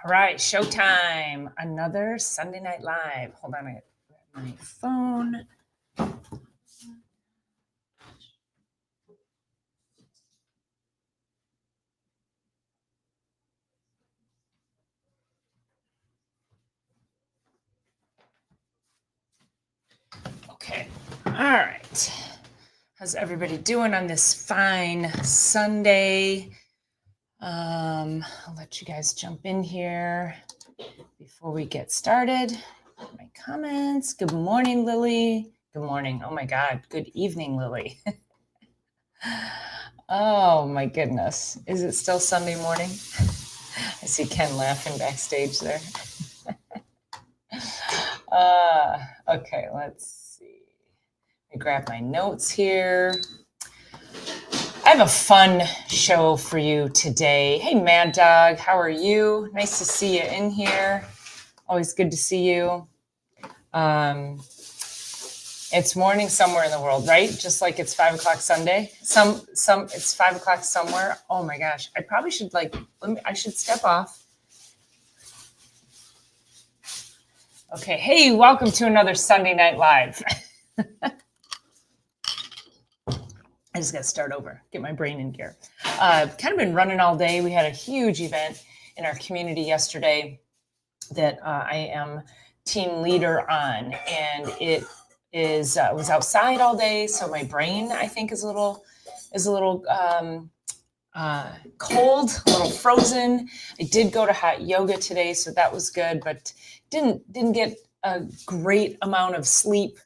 All right, showtime. Another Sunday Night Live. Hold on, I grab my phone. Okay. All right. How's everybody doing on this fine Sunday? I'll let you guys jump in here before we get started. My comments. Good morning, Lily. Good morning. Oh my God. Good evening, Lily. Oh my goodness. Is it still Sunday morning? I see Ken laughing backstage there. Okay, let's see. Let me grab my notes here. I have a fun show for you today. Hey, Mad Dog, how are you? Nice to see you in here. Always good to see you. It's morning somewhere in the world, right? Just like it's 5 o'clock Sunday. It's 5 o'clock somewhere. Oh my gosh, I probably should I should step off. Okay, hey, welcome to another Sunday Night Live. I just got to start over, get my brain in gear. Kind of been running all day. We had a huge event in our community yesterday that I am team leader on, and it was outside all day, so my brain I think is a little cold, a little frozen. I did go to hot yoga today, so that was good, but didn't get a great amount of sleep.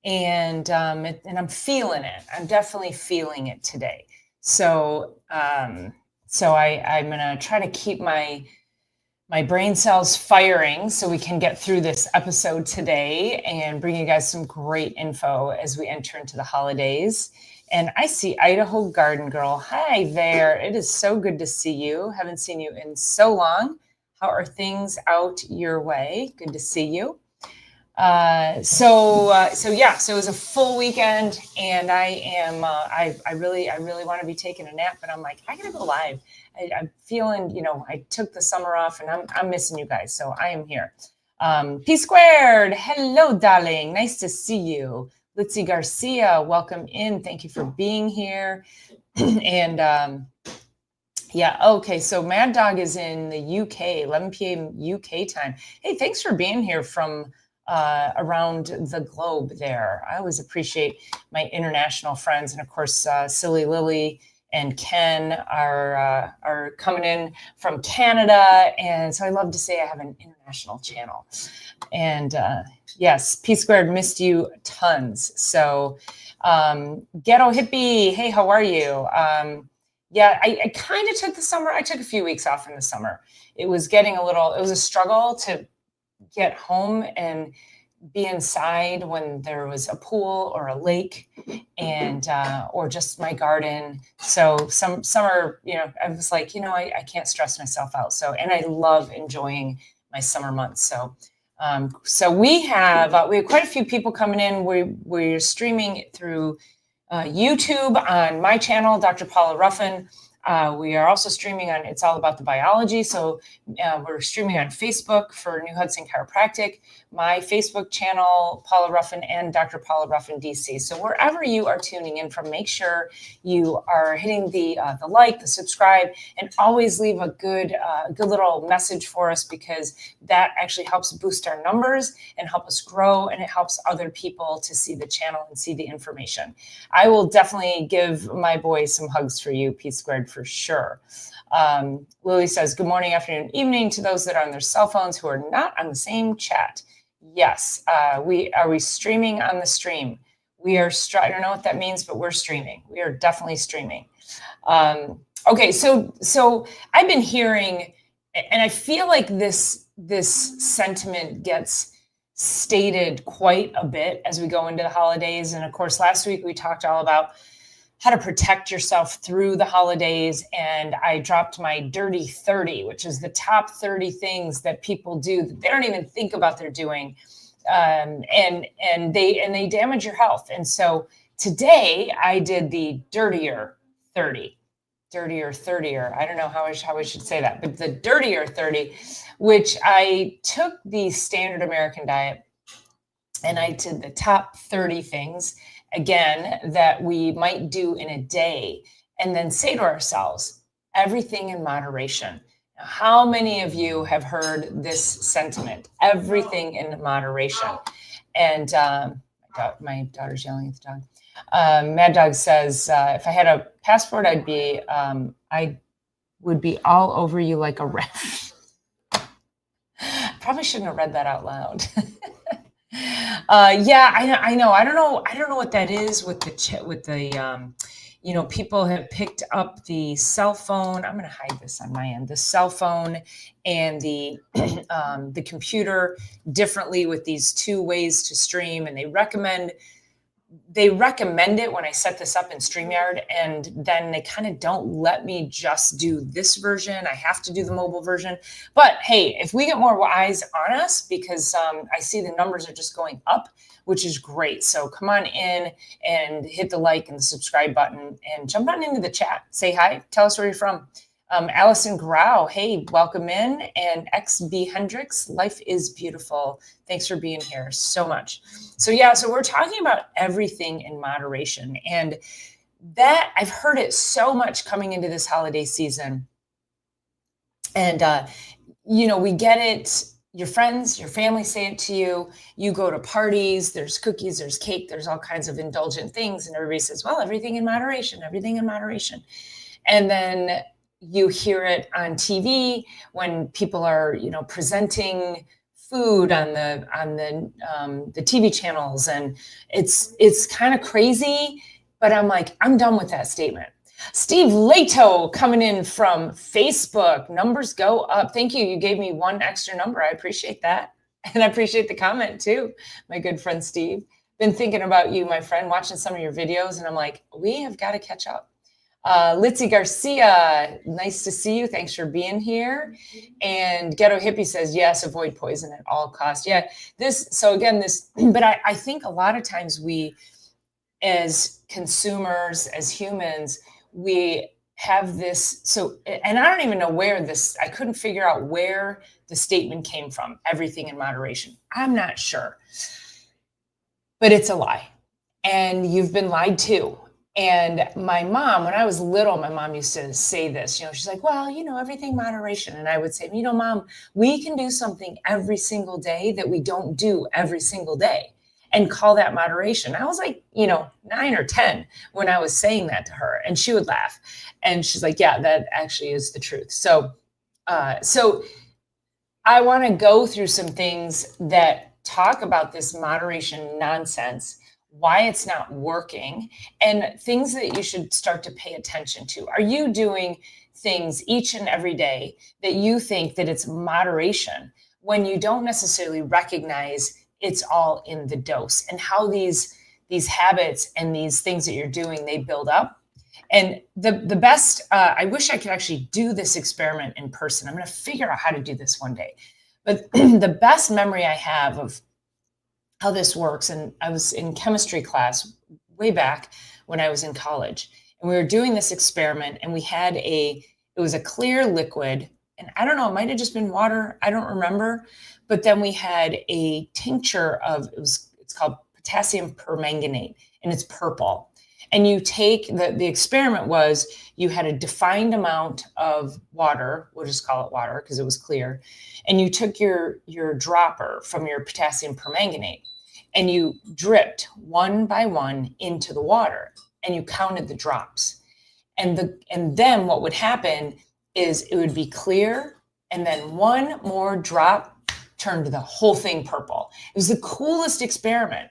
And I'm feeling it. I'm definitely feeling it today. So I'm gonna try to keep my brain cells firing so we can get through this episode today and bring you guys some great info as we enter into the holidays. And I see Idaho Garden Girl. Hi there. It is so good to see you. Haven't seen you in so long. How are things out your way? Good to see you. So it was a full weekend, and I really want to be taking a nap, but I'm like, I gotta go live. I'm feeling, I took the summer off, and I'm missing you guys, so I am here. P squared, hello, darling, nice to see you. Litzy Garcia, welcome in. Thank you for being here. And yeah, okay, so Mad Dog is in the UK, 11 p.m. UK time. Hey, thanks for being here from around the globe there. I always appreciate my international friends. And of course, Silly Lily and Ken are coming in from Canada. And so I love to say I have an international channel. And yes, P Squared missed you tons. So Ghetto Hippie, hey, how are you? Yeah, I kind of took the summer. I took a few weeks off in the summer. It was a struggle to get home and be inside when there was a pool or a lake and or just my garden. So summer, I was like, I can't stress myself out. So, and I love enjoying my summer months. So we have quite a few people coming in. We're streaming through YouTube on my channel, Dr. Paula Ruffin. We are also streaming on It's All About the Biology. So we're streaming on Facebook for New Hudson Chiropractic, my Facebook channel, Paula Ruffin, and Dr. Paula Ruffin DC. So wherever you are tuning in from, make sure you are hitting the like, the subscribe, and always leave a good little message for us, because that actually helps boost our numbers and help us grow, and it helps other people to see the channel and see the information. I will definitely give my boys some hugs for you, P Squared, for sure. Lily says, good morning, afternoon, evening to those that are on their cell phones who are not on the same chat. Yes, we streaming on the stream. We are, I don't know what that means, but we're streaming. We are definitely streaming. Okay, so I've been hearing, and I feel like this sentiment gets stated quite a bit as we go into the holidays. And of course, last week we talked all about how to protect yourself through the holidays. And I dropped my Dirty 30, which is the top 30 things that people do that they don't even think about they're doing. And they damage your health. And so today I did the Dirtier 30. Dirtier 30er. I don't know how I should say that, but the Dirtier 30, which I took the standard American diet and I did the top 30 things, again, that we might do in a day, and then say to ourselves, everything in moderation. Now, how many of you have heard this sentiment? Everything in moderation. And my daughter's yelling at the dog. Mad Dog says, if I had a passport, I would be all over you like a rat. Probably shouldn't have read that out loud. Yeah, I know. I don't know what that is with the people have picked up the cell phone. I'm going to hide this on my end. The cell phone and the the computer differently with these two ways to stream, and they recommend it when I set this up in StreamYard, and then they kind of don't let me just do this version. I have to do the mobile version. But hey, if we get more eyes on us, because I see the numbers are just going up, which is great. So come on in and hit the like and the subscribe button and jump on into the chat. Say hi. Tell us where you're from. Allison Grau, hey, welcome in. And XB Hendricks, life is beautiful. Thanks for being here so much. So yeah, so we're talking about everything in moderation. And that, I've heard it so much coming into this holiday season. And, we get it. Your friends, your family say it to you. You go to parties, there's cookies, there's cake, there's all kinds of indulgent things. And everybody says, well, everything in moderation, everything in moderation. And then you hear it on TV when people are, presenting food on the TV channels, and it's kind of crazy. But I'm like, I'm done with that statement. Steve Lato coming in from Facebook. Numbers go up. Thank you. You gave me one extra number. I appreciate that, and I appreciate the comment too, my good friend Steve. Been thinking about you, my friend, watching some of your videos, and I'm like, we have got to catch up. Litzy Garcia, nice to see you. Thanks for being here. And Ghetto Hippie says, yes, avoid poison at all costs. Yeah, but I think a lot of times we, as consumers, as humans, we have this. So, and I don't even know I couldn't figure out where the statement came from, everything in moderation. I'm not sure, but it's a lie. And you've been lied to. And my mom, when I was little, my mom used to say this, she's like, well, everything moderation. And I would say, Mom, we can do something every single day that we don't do every single day and call that moderation. I was like, 9 or 10 when I was saying that to her, and she would laugh. And she's like, yeah, that actually is the truth. So I want to go through some things that talk about this moderation nonsense, why it's not working, and things that you should start to pay attention to. Are you doing things each and every day that you think that it's moderation when you don't necessarily recognize it's all in the dose, and how these habits and these things that you're doing, they build up? And the best, I wish I could actually do this experiment in person. I'm going to figure out how to do this one day. But the best memory I have of how this works, and I was in chemistry class way back when I was in college, and we were doing this experiment, and we had it was a clear liquid, and I don't know, it might have just been water, I don't remember, but then we had a tincture of, it's called potassium permanganate, and it's purple. And you take, the experiment was, you had a defined amount of water, we'll just call it water because it was clear, and you took your dropper from your potassium permanganate, and you dripped one by one into the water, and you counted the drops. And then what would happen is it would be clear, and then one more drop turned the whole thing purple. It was the coolest experiment.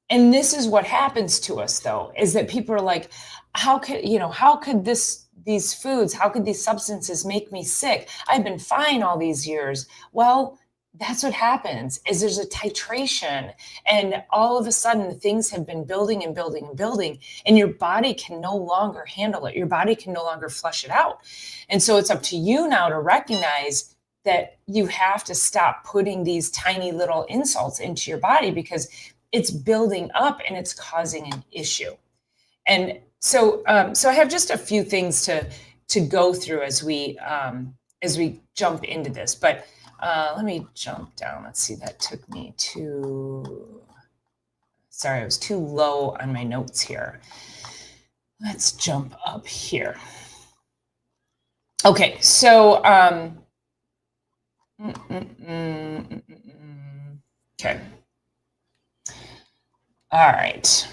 And this is what happens to us, though, is that people are like, how could these foods, how could these substances make me sick? I've been fine all these years. Well, that's what happens, is there's a titration, and all of a sudden things have been building and building and building, and your body can no longer handle it. Your body can no longer flush it out. And so it's up to you now to recognize that you have to stop putting these tiny little insults into your body, because it's building up and it's causing an issue. And so I have just a few things to go through as we jump into this. But let me jump down. Let's see, that took me to, sorry, I was too low on my notes here. Let's jump up here. Okay, so okay. All right.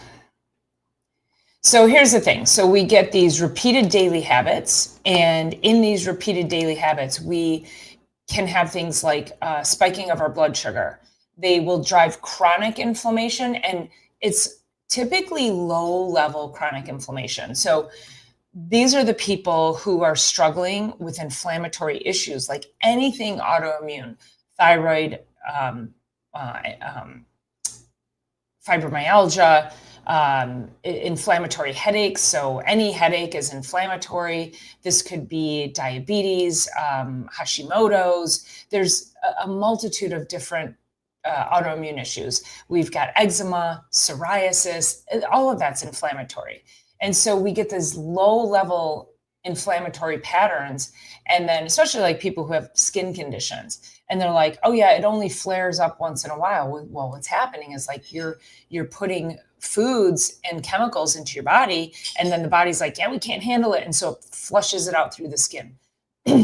So here's the thing. So we get these repeated daily habits, and in these repeated daily habits, we can have things like spiking of our blood sugar. They will drive chronic inflammation, and it's typically low-level chronic inflammation. So these are the people who are struggling with inflammatory issues, like anything autoimmune, thyroid, fibromyalgia, inflammatory headaches. So any headache is inflammatory. This could be diabetes, Hashimoto's. There's a multitude of different autoimmune issues. We've got eczema, psoriasis, all of that's inflammatory. And so we get these low level inflammatory patterns. And then especially like people who have skin conditions, and they're like, oh yeah, it only flares up once in a while. Well, what's happening is like you're putting foods and chemicals into your body, and then the body's like, yeah, we can't handle it. And so it flushes it out through the skin.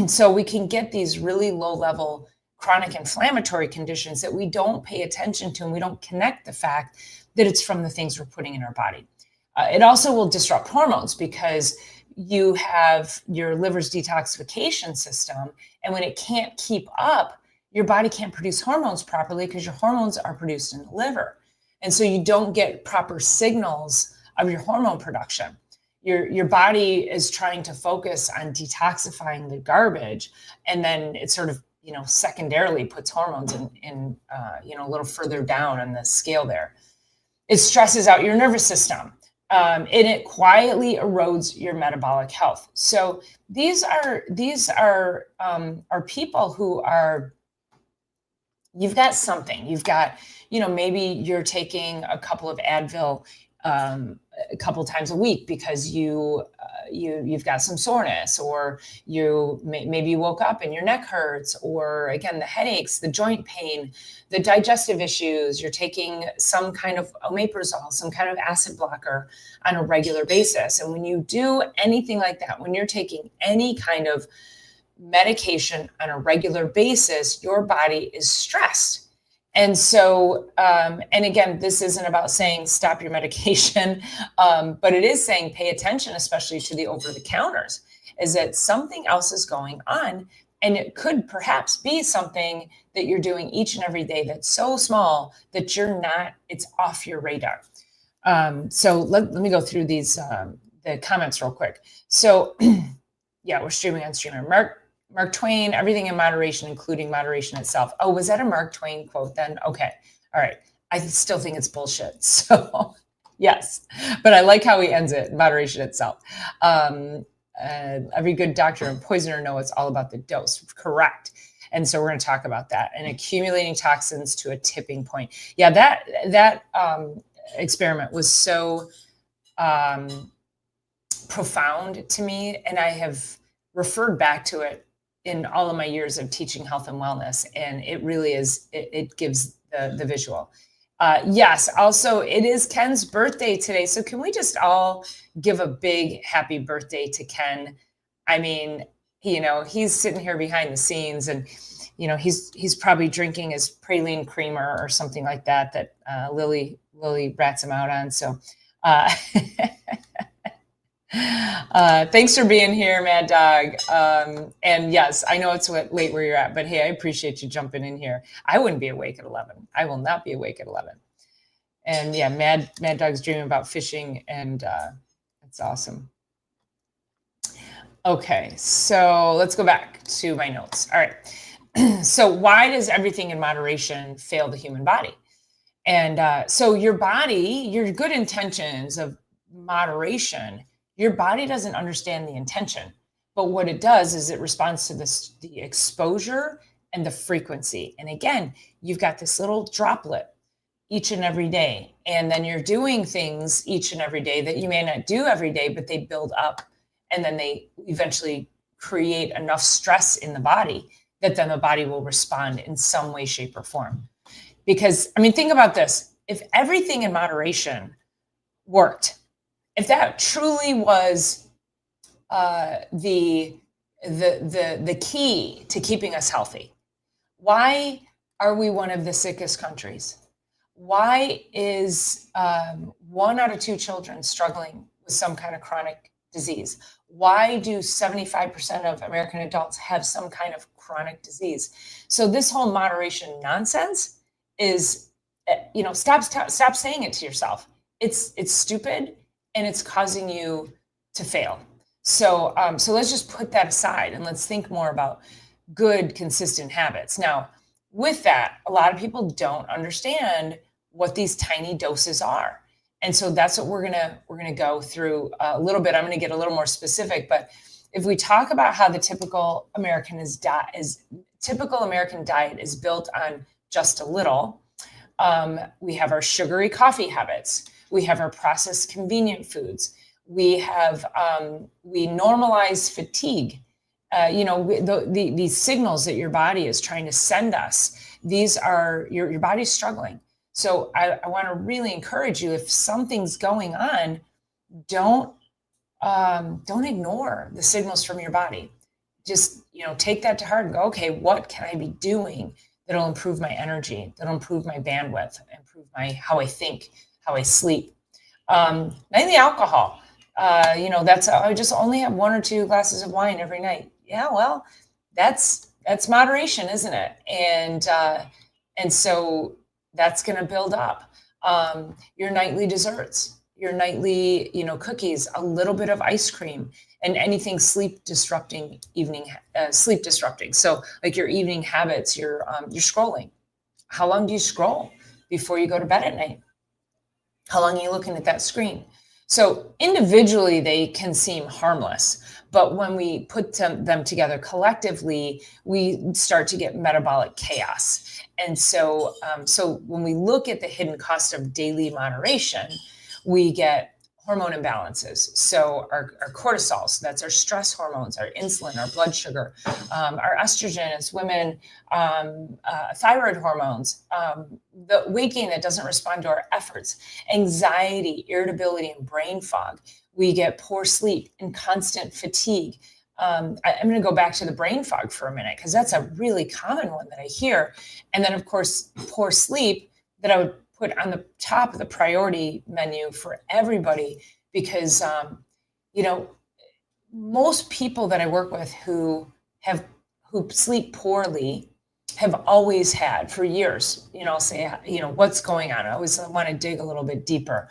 So we can get these really low level chronic inflammatory conditions that we don't pay attention to, and we don't connect the fact that it's from the things we're putting in our body. It also will disrupt hormones because you have your liver's detoxification system, and when it can't keep up, your body can't produce hormones properly because your hormones are produced in the liver. And so you don't get proper signals of your hormone production. Your body is trying to focus on detoxifying the garbage, and then it sort of, secondarily puts hormones in a little further down on the scale there. It stresses out your nervous system. And it quietly erodes your metabolic health. So these are people who are, you've got something, you've got, maybe you're taking a couple of Advil a couple times a week because you've got some soreness, or maybe you woke up and your neck hurts, or again, the headaches, the joint pain, the digestive issues. You're taking some kind of omeprazole, some kind of acid blocker on a regular basis. And when you do anything like that, when you're taking any kind of medication on a regular basis, your body is stressed. And so, and again, this isn't about saying stop your medication, but it is saying pay attention, especially to the over-the-counters, is that something else is going on. And it could perhaps be something that you're doing each and every day that's so small that it's off your radar. So let me go through these, the comments real quick. So yeah, we're streaming on Streamer. Mark Twain, everything in moderation, including moderation itself. Oh, was that a Mark Twain quote then? Okay. All right. I still think it's bullshit. So yes, but I like how he ends it, moderation itself. Every good doctor and poisoner know it's all about the dose. Correct. And so we're going to talk about that, and accumulating toxins to a tipping point. Yeah, that experiment was so profound to me, and I have referred back to it in all of my years of teaching health and wellness. And it really is, it gives the visual. Yes, also it is Ken's birthday today. So can we just all give a big happy birthday to Ken? I mean, he's sitting here behind the scenes, and, he's probably drinking his praline creamer or something like that Lily rats him out on. So, thanks for being here, Mad Dog. And yes, I know it's late where you're at, but hey, I appreciate you jumping in here. I wouldn't be awake at 11. I will not be awake at 11. And yeah, Mad Dog's dreaming about fishing, and it's awesome. Okay, so let's go back to my notes. All right. So why does everything in moderation fail the human body? And so your body, your good intentions of moderation, your body doesn't understand the intention, but what it does is it responds to the exposure and the frequency. And again, you've got this little droplet each and every day, and then you're doing things each and every day that you may not do every day, but they build up and then they eventually create enough stress in the body that then the body will respond in some way, shape, or form. Because, I mean, think about this. If everything in moderation worked, if that truly was the key to keeping us healthy, why are we one of the sickest countries? Why is 1 out of 2 children struggling with some kind of chronic disease? Why do 75% of American adults have some kind of chronic disease? So this whole moderation nonsense is, stop saying it to yourself. It's stupid and it's causing you to fail. So let's just put that aside and let's think more about good, consistent habits. Now, with that, a lot of people don't understand what these tiny doses are. And so that's what we're gonna go through a little bit. I'm gonna get a little more specific, but if we talk about how the typical American diet is built on just a little, we have our sugary coffee habits, we have our processed convenient foods, we normalize fatigue. These signals that your body is trying to send us, these are your body's struggling. So I want to really encourage you, if something's going on, don't ignore the signals from your body. Just, take that to heart and go, okay, what can I be doing that'll improve my energy, that'll improve my bandwidth, improve how I think, how I sleep. Mainly alcohol. I just only have 1 or 2 glasses of wine every night. Yeah, well, that's moderation, isn't it? And so that's going to build up. Your nightly desserts, your nightly, cookies, a little bit of ice cream, and anything sleep disrupting. So like your evening habits, your scrolling. How long do you scroll before you go to bed at night? How long are you looking at that screen? So individually, they can seem harmless, but when we put them together collectively, we start to get metabolic chaos. And so when we look at the hidden cost of daily moderation, we get hormone imbalances. So our cortisol, so that's our stress hormones, our insulin, our blood sugar, our estrogen as women, thyroid hormones, the weight gain that doesn't respond to our efforts, anxiety, irritability, and brain fog. We get poor sleep and constant fatigue. I'm going to go back to the brain fog for a minute, because that's a really common one that I hear. And then, of course, poor sleep that I would put on the top of the priority menu for everybody, because, most people that I work with who sleep poorly have always had for years, I'll say, what's going on? I always want to dig a little bit deeper.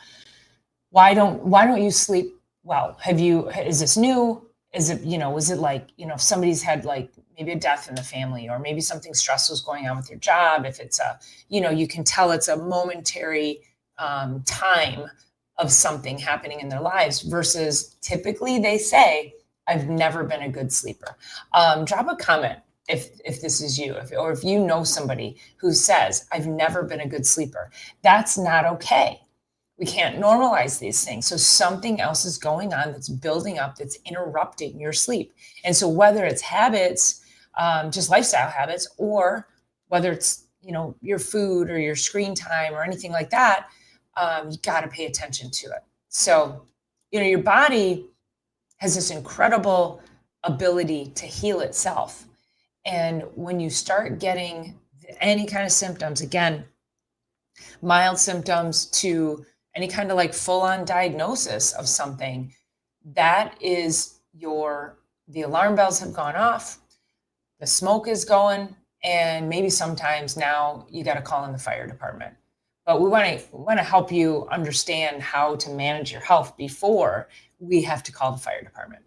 Why don't you sleep well? Is this new? Is it, was it like, if somebody's had like maybe a death in the family, or maybe something stressful is going on with your job, if it's you can tell it's a momentary time of something happening in their lives, versus typically they say, I've never been a good sleeper. Drop a comment if this is you, or if you know somebody who says, I've never been a good sleeper. That's not okay. We can't normalize these things. So something else is going on that's building up, that's interrupting your sleep. And so whether it's habits, just lifestyle habits, or whether it's, your food or your screen time or anything like that, you got to pay attention to it. So, your body has this incredible ability to heal itself. And when you start getting any kind of symptoms, again, mild symptoms to any kind of like full-on diagnosis of something, that is the alarm bells have gone off, the smoke is going, and maybe sometimes now you got to call in the fire department. But we want to help you understand how to manage your health before we have to call the fire department.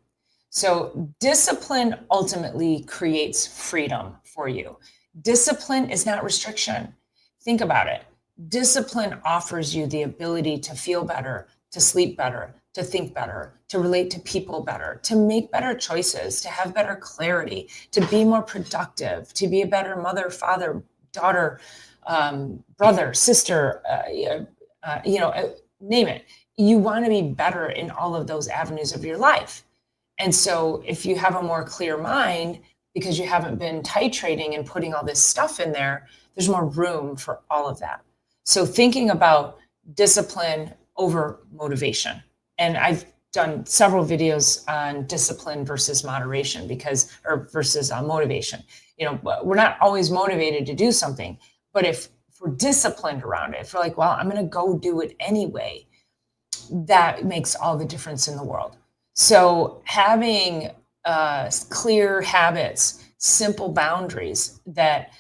So discipline ultimately creates freedom for you. Discipline is not restriction. Think about it. Discipline offers you the ability to feel better, to sleep better, to think better, to relate to people better, to make better choices, to have better clarity, to be more productive, to be a better mother, father, daughter, brother, sister, name it. You want to be better in all of those avenues of your life. And so if you have a more clear mind, because you haven't been titrating and putting all this stuff in there, there's more room for all of that. So thinking about discipline over motivation. And I've done several videos on discipline versus moderation or versus motivation. We're not always motivated to do something, but if we're disciplined around it, if we're like, well, I'm going to go do it anyway, that makes all the difference in the world. So having clear habits, simple boundaries that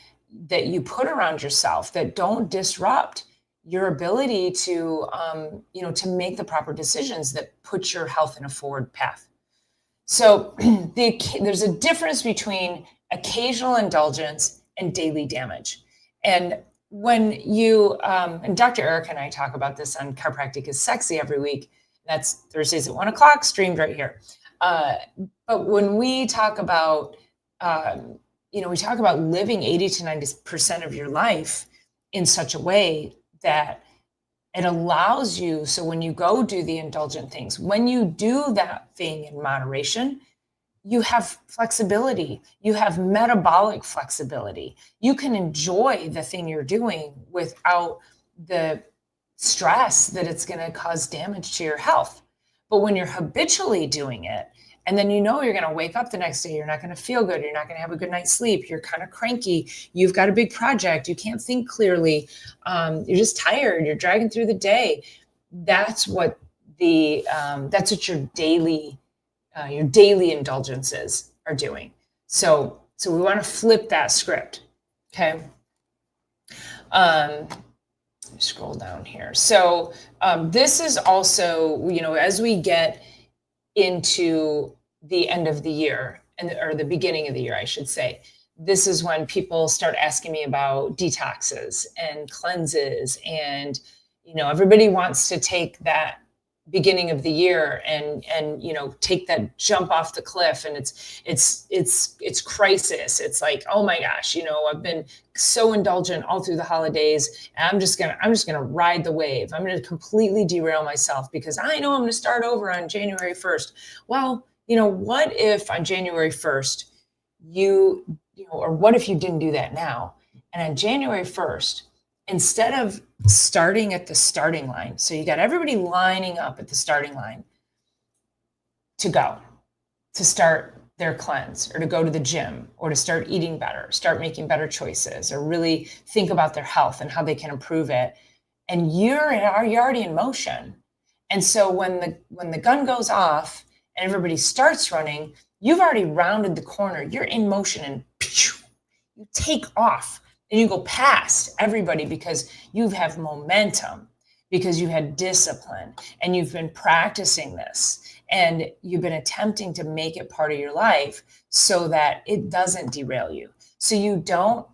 you put around yourself that don't disrupt your ability to to make the proper decisions that put your health in a forward path. So there's a difference between occasional indulgence and daily damage. And when you and Dr. Eric and I talk about this on Chiropractic is Sexy every week. That's Thursdays at 1:00, streamed right here. But when we talk about we talk about living 80 to 90% of your life in such a way that it allows you. So when you go do the indulgent things, when you do that thing in moderation, you have flexibility, you have metabolic flexibility. You can enjoy the thing you're doing without the stress that it's going to cause damage to your health. But when you're habitually doing it, and then you're going to wake up the next day, you're not going to feel good, you're not going to have a good night's sleep, you're kind of cranky, you've got a big project, you can't think clearly, you're just tired, you're dragging through the day. That's what your daily indulgences are doing. So we want to flip that script. Okay. Scroll down here. So this is also, as we get into the end of the year or the beginning of the year, I should say, this is when people start asking me about detoxes and cleanses, and everybody wants to take that beginning of the year and take that jump off the cliff, and it's crisis. It's like, oh my gosh, I've been so indulgent all through the holidays, and I'm just gonna ride the wave. I'm gonna completely derail myself because I know I'm gonna start over on January 1st. Well, what if on January 1st or what if you didn't do that now, and on January 1st, instead of starting at the starting line, so you got everybody lining up at the starting line to start their cleanse, or to go to the gym, or to start eating better, start making better choices, or really think about their health and how they can improve it. And you're already in motion. And so when the gun goes off and everybody starts running, you've already rounded the corner. You're in motion, and you take off. And you go past everybody because you have momentum, because you had discipline, and you've been practicing this, and you've been attempting to make it part of your life so that it doesn't derail you. So you don't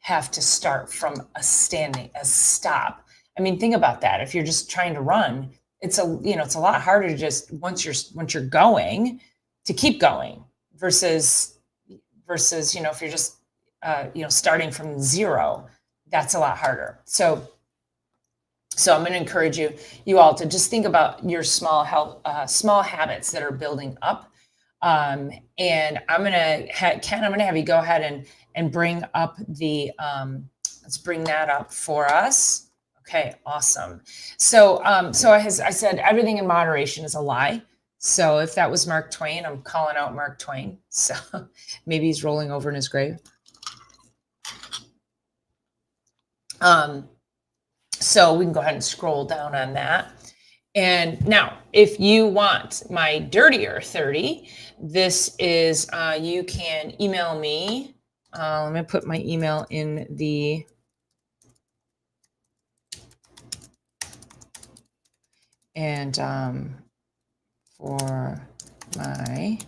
have to start from a stop. I mean, think about that. If you're just trying to run, it's a lot harder to just once you're going to keep going versus if you're just starting from zero, that's a lot harder. So I'm going to encourage you all to just think about your small habits that are building up. And I'm going to have you go ahead and bring up let's bring that up for us. Okay, awesome. So I said everything in moderation is a lie. So if that was Mark Twain, I'm calling out Mark Twain. So maybe he's rolling over in his grave. So we can go ahead and scroll down on that. And now, if you want my Dirtier 30, this is, you can email me. Let me put my email in the, and for my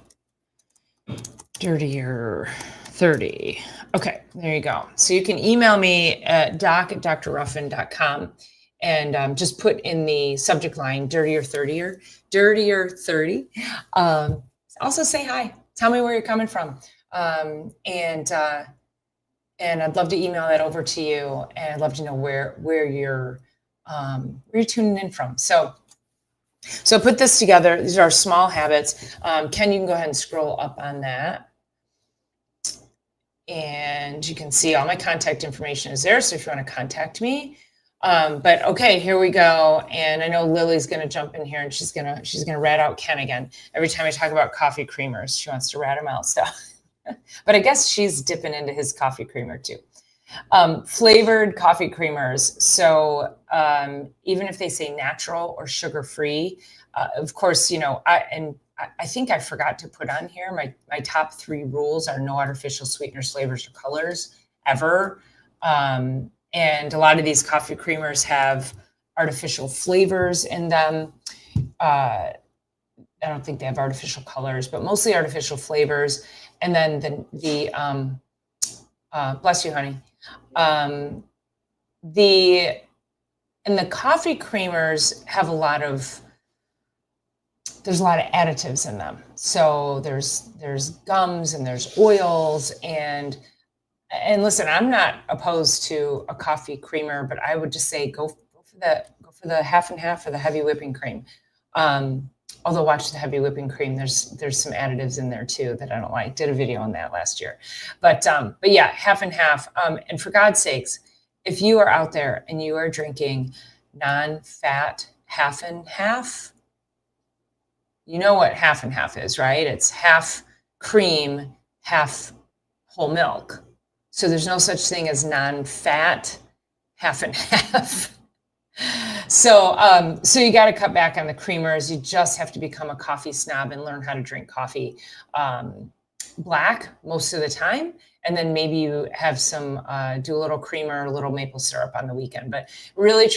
Dirtier 30. Okay, there you go. So you can email me at doc@drruffin.com, and just put in the subject line Dirtier 30. Also say hi. Tell me where you're coming from. And I'd love to email that over to you, and I'd love to know where you're tuning in from. So So put this together. These are small habits. Ken, you can go ahead and scroll up on that. And you can see all my contact information is there. So if you want to contact me. But okay, here we go. And I know Lily's going to jump in here and she's gonna rat out Ken again. Every time I talk about coffee creamers, she wants to rat him out. So, but I guess she's dipping into his coffee creamer too. Flavored coffee creamers. So even if they say natural or sugar-free, of course, I think I forgot to put on here, my top 3 rules are no artificial sweeteners, flavors, or colors ever. And a lot of these coffee creamers have artificial flavors in them. I don't think they have artificial colors, but mostly artificial flavors. And then bless you, honey. The coffee creamers have there's a lot of additives in them. So there's gums and there's oils and listen, I'm not opposed to a coffee creamer, but I would just say go for the half and half or the heavy whipping cream. Although watch the heavy whipping cream, there's some additives in there too that I don't like. Did a video on that last year, but yeah, half and half. And for God's sakes, if you are out there and you are drinking non-fat half and half, you know what half and half is, right? It's half cream, half whole milk. So there's no such thing as non-fat half and half. So you got to cut back on the creamers. You just have to become a coffee snob and learn how to drink coffee black most of the time. And then maybe you have do a little creamer, a little maple syrup on the weekend. But really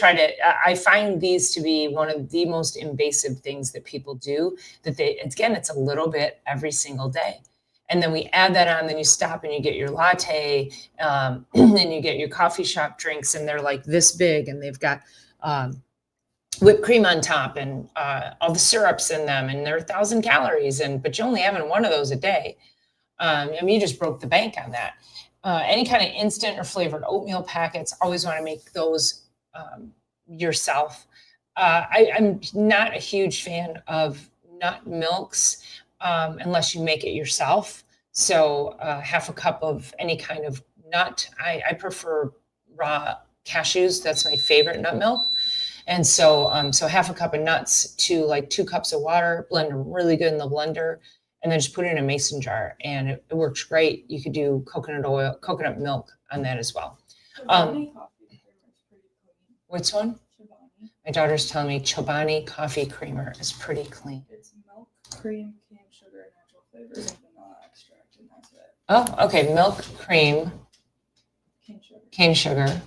I find these to be one of the most invasive things that people do, it's a little bit every single day. And then we add that on, then you stop and you get your latte, and then you get your coffee shop drinks, and they're like this big, and they've got whipped cream on top and all the syrups in them, and they're 1,000 calories, but you're only having one of those a day. You just broke the bank on that. Any kind of instant or flavored oatmeal packets, always want to make those yourself. I'm not a huge fan of nut milks unless you make it yourself. So half a cup of any kind of nut. I prefer raw cashews. That's my favorite nut milk. And so half a cup of nuts to like 2 cups of water, blend them really good in the blender, and then just put it in a mason jar, and it works great. You could do coconut milk on that as well. Which one? Chobani. My daughter's telling me Chobani coffee creamer is pretty clean. It's milk, cream, cane sugar, natural flavors, and vanilla extract, and that's it. Oh, okay. Milk, cream, cane sugar,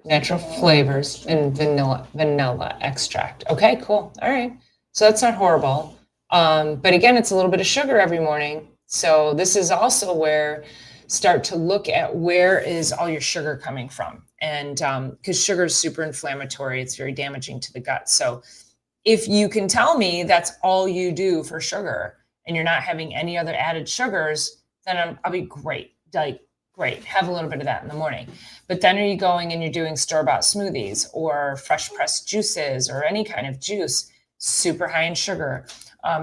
natural flavors, and vanilla extract. Okay, cool. All right. So that's not horrible. But again, it's a little bit of sugar every morning. So this is also where start to look at where is all your sugar coming from. And because sugar is super inflammatory, it's very damaging to the gut. So if you can tell me that's all you do for sugar and you're not having any other added sugars, then I'll be great. Great. Have a little bit of that in the morning. But then are you going and you're doing store-bought smoothies or fresh pressed juices or any kind of juice, super high in sugar?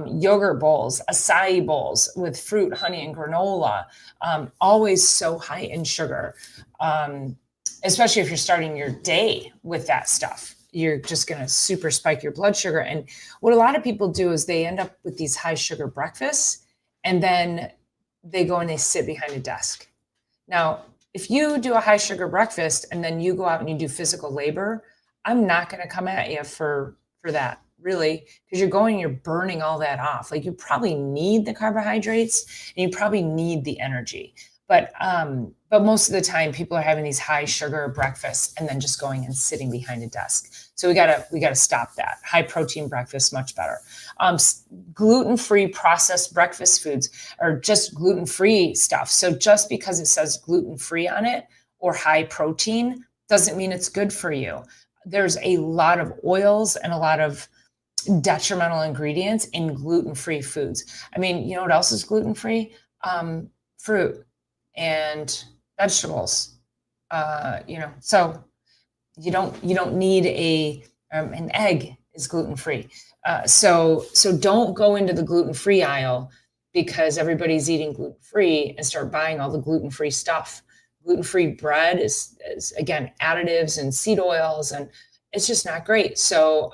Yogurt bowls, acai bowls with fruit, honey, and granola, always so high in sugar, especially if you're starting your day with that stuff. You're just going to super spike your blood sugar. And what a lot of people do is they end up with these high sugar breakfasts, and then they go and they sit behind a desk. Now, if you do a high sugar breakfast and then you go out and you do physical labor, I'm not going to come at you for that. Really, because you're burning all that off. Like you probably need the carbohydrates and you probably need the energy. But most of the time people are having these high sugar breakfasts and then just going and sitting behind a desk. So we gotta stop that. High protein breakfast, much better. Gluten-free processed breakfast foods are just gluten-free stuff. So just because it says gluten-free on it or high protein doesn't mean it's good for you. There's a lot of oils and a lot of detrimental ingredients in gluten-free foods. I mean, you know what else is gluten-free? Fruit and vegetables. So you don't need an egg is gluten-free. So don't go into the gluten-free aisle because everybody's eating gluten-free and start buying all the gluten-free stuff. Gluten-free bread is again, additives and seed oils, and it's just not great. So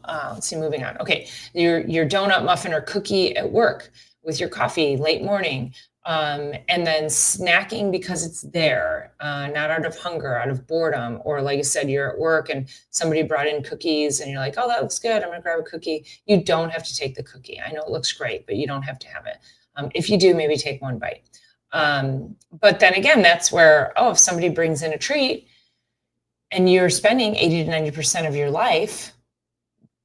let's see, moving on. Okay, your donut, muffin, or cookie at work with your coffee late morning, and then snacking because it's there, not out of hunger, out of boredom, or like I said, you're at work and somebody brought in cookies and you're like, oh, that looks good, I'm gonna grab a cookie. You don't have to take the cookie. I know it looks great, but you don't have to have it. If you do, maybe take one bite. But then again, that's where, if somebody brings in a treat and you're spending 80 to 90% of your life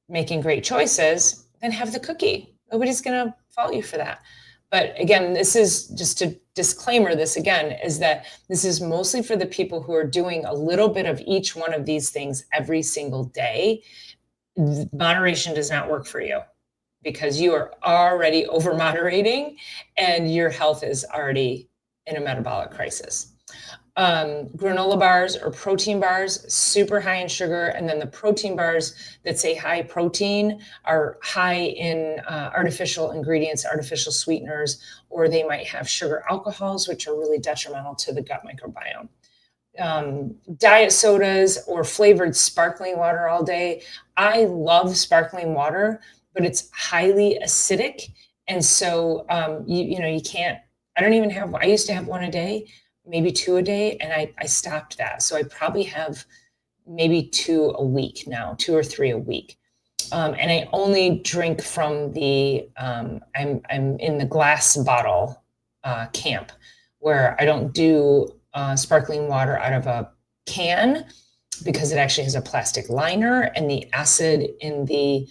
making great choices, then have the cookie. Nobody's going to fault you for that. But again, this is just a disclaimer. This again is that this is mostly for the people who are doing a little bit of each one of these things every single day. Moderation does not work for you because you are already over moderating and your health is already in a metabolic crisis. Granola bars or protein bars, super high in sugar. And then the protein bars that say high protein are high in artificial ingredients, artificial sweeteners, or they might have sugar alcohols, which are really detrimental to the gut microbiome. Diet sodas or flavored sparkling water all day. I love sparkling water, but it's highly acidic. And so, you can't, I used to have one a day, maybe 2 a day, and I stopped that. So I probably have maybe 2 a week now, 2 or 3 a week. And I only drink from the, I'm in the glass bottle camp where I don't do sparkling water out of a can because it actually has a plastic liner and the acid in the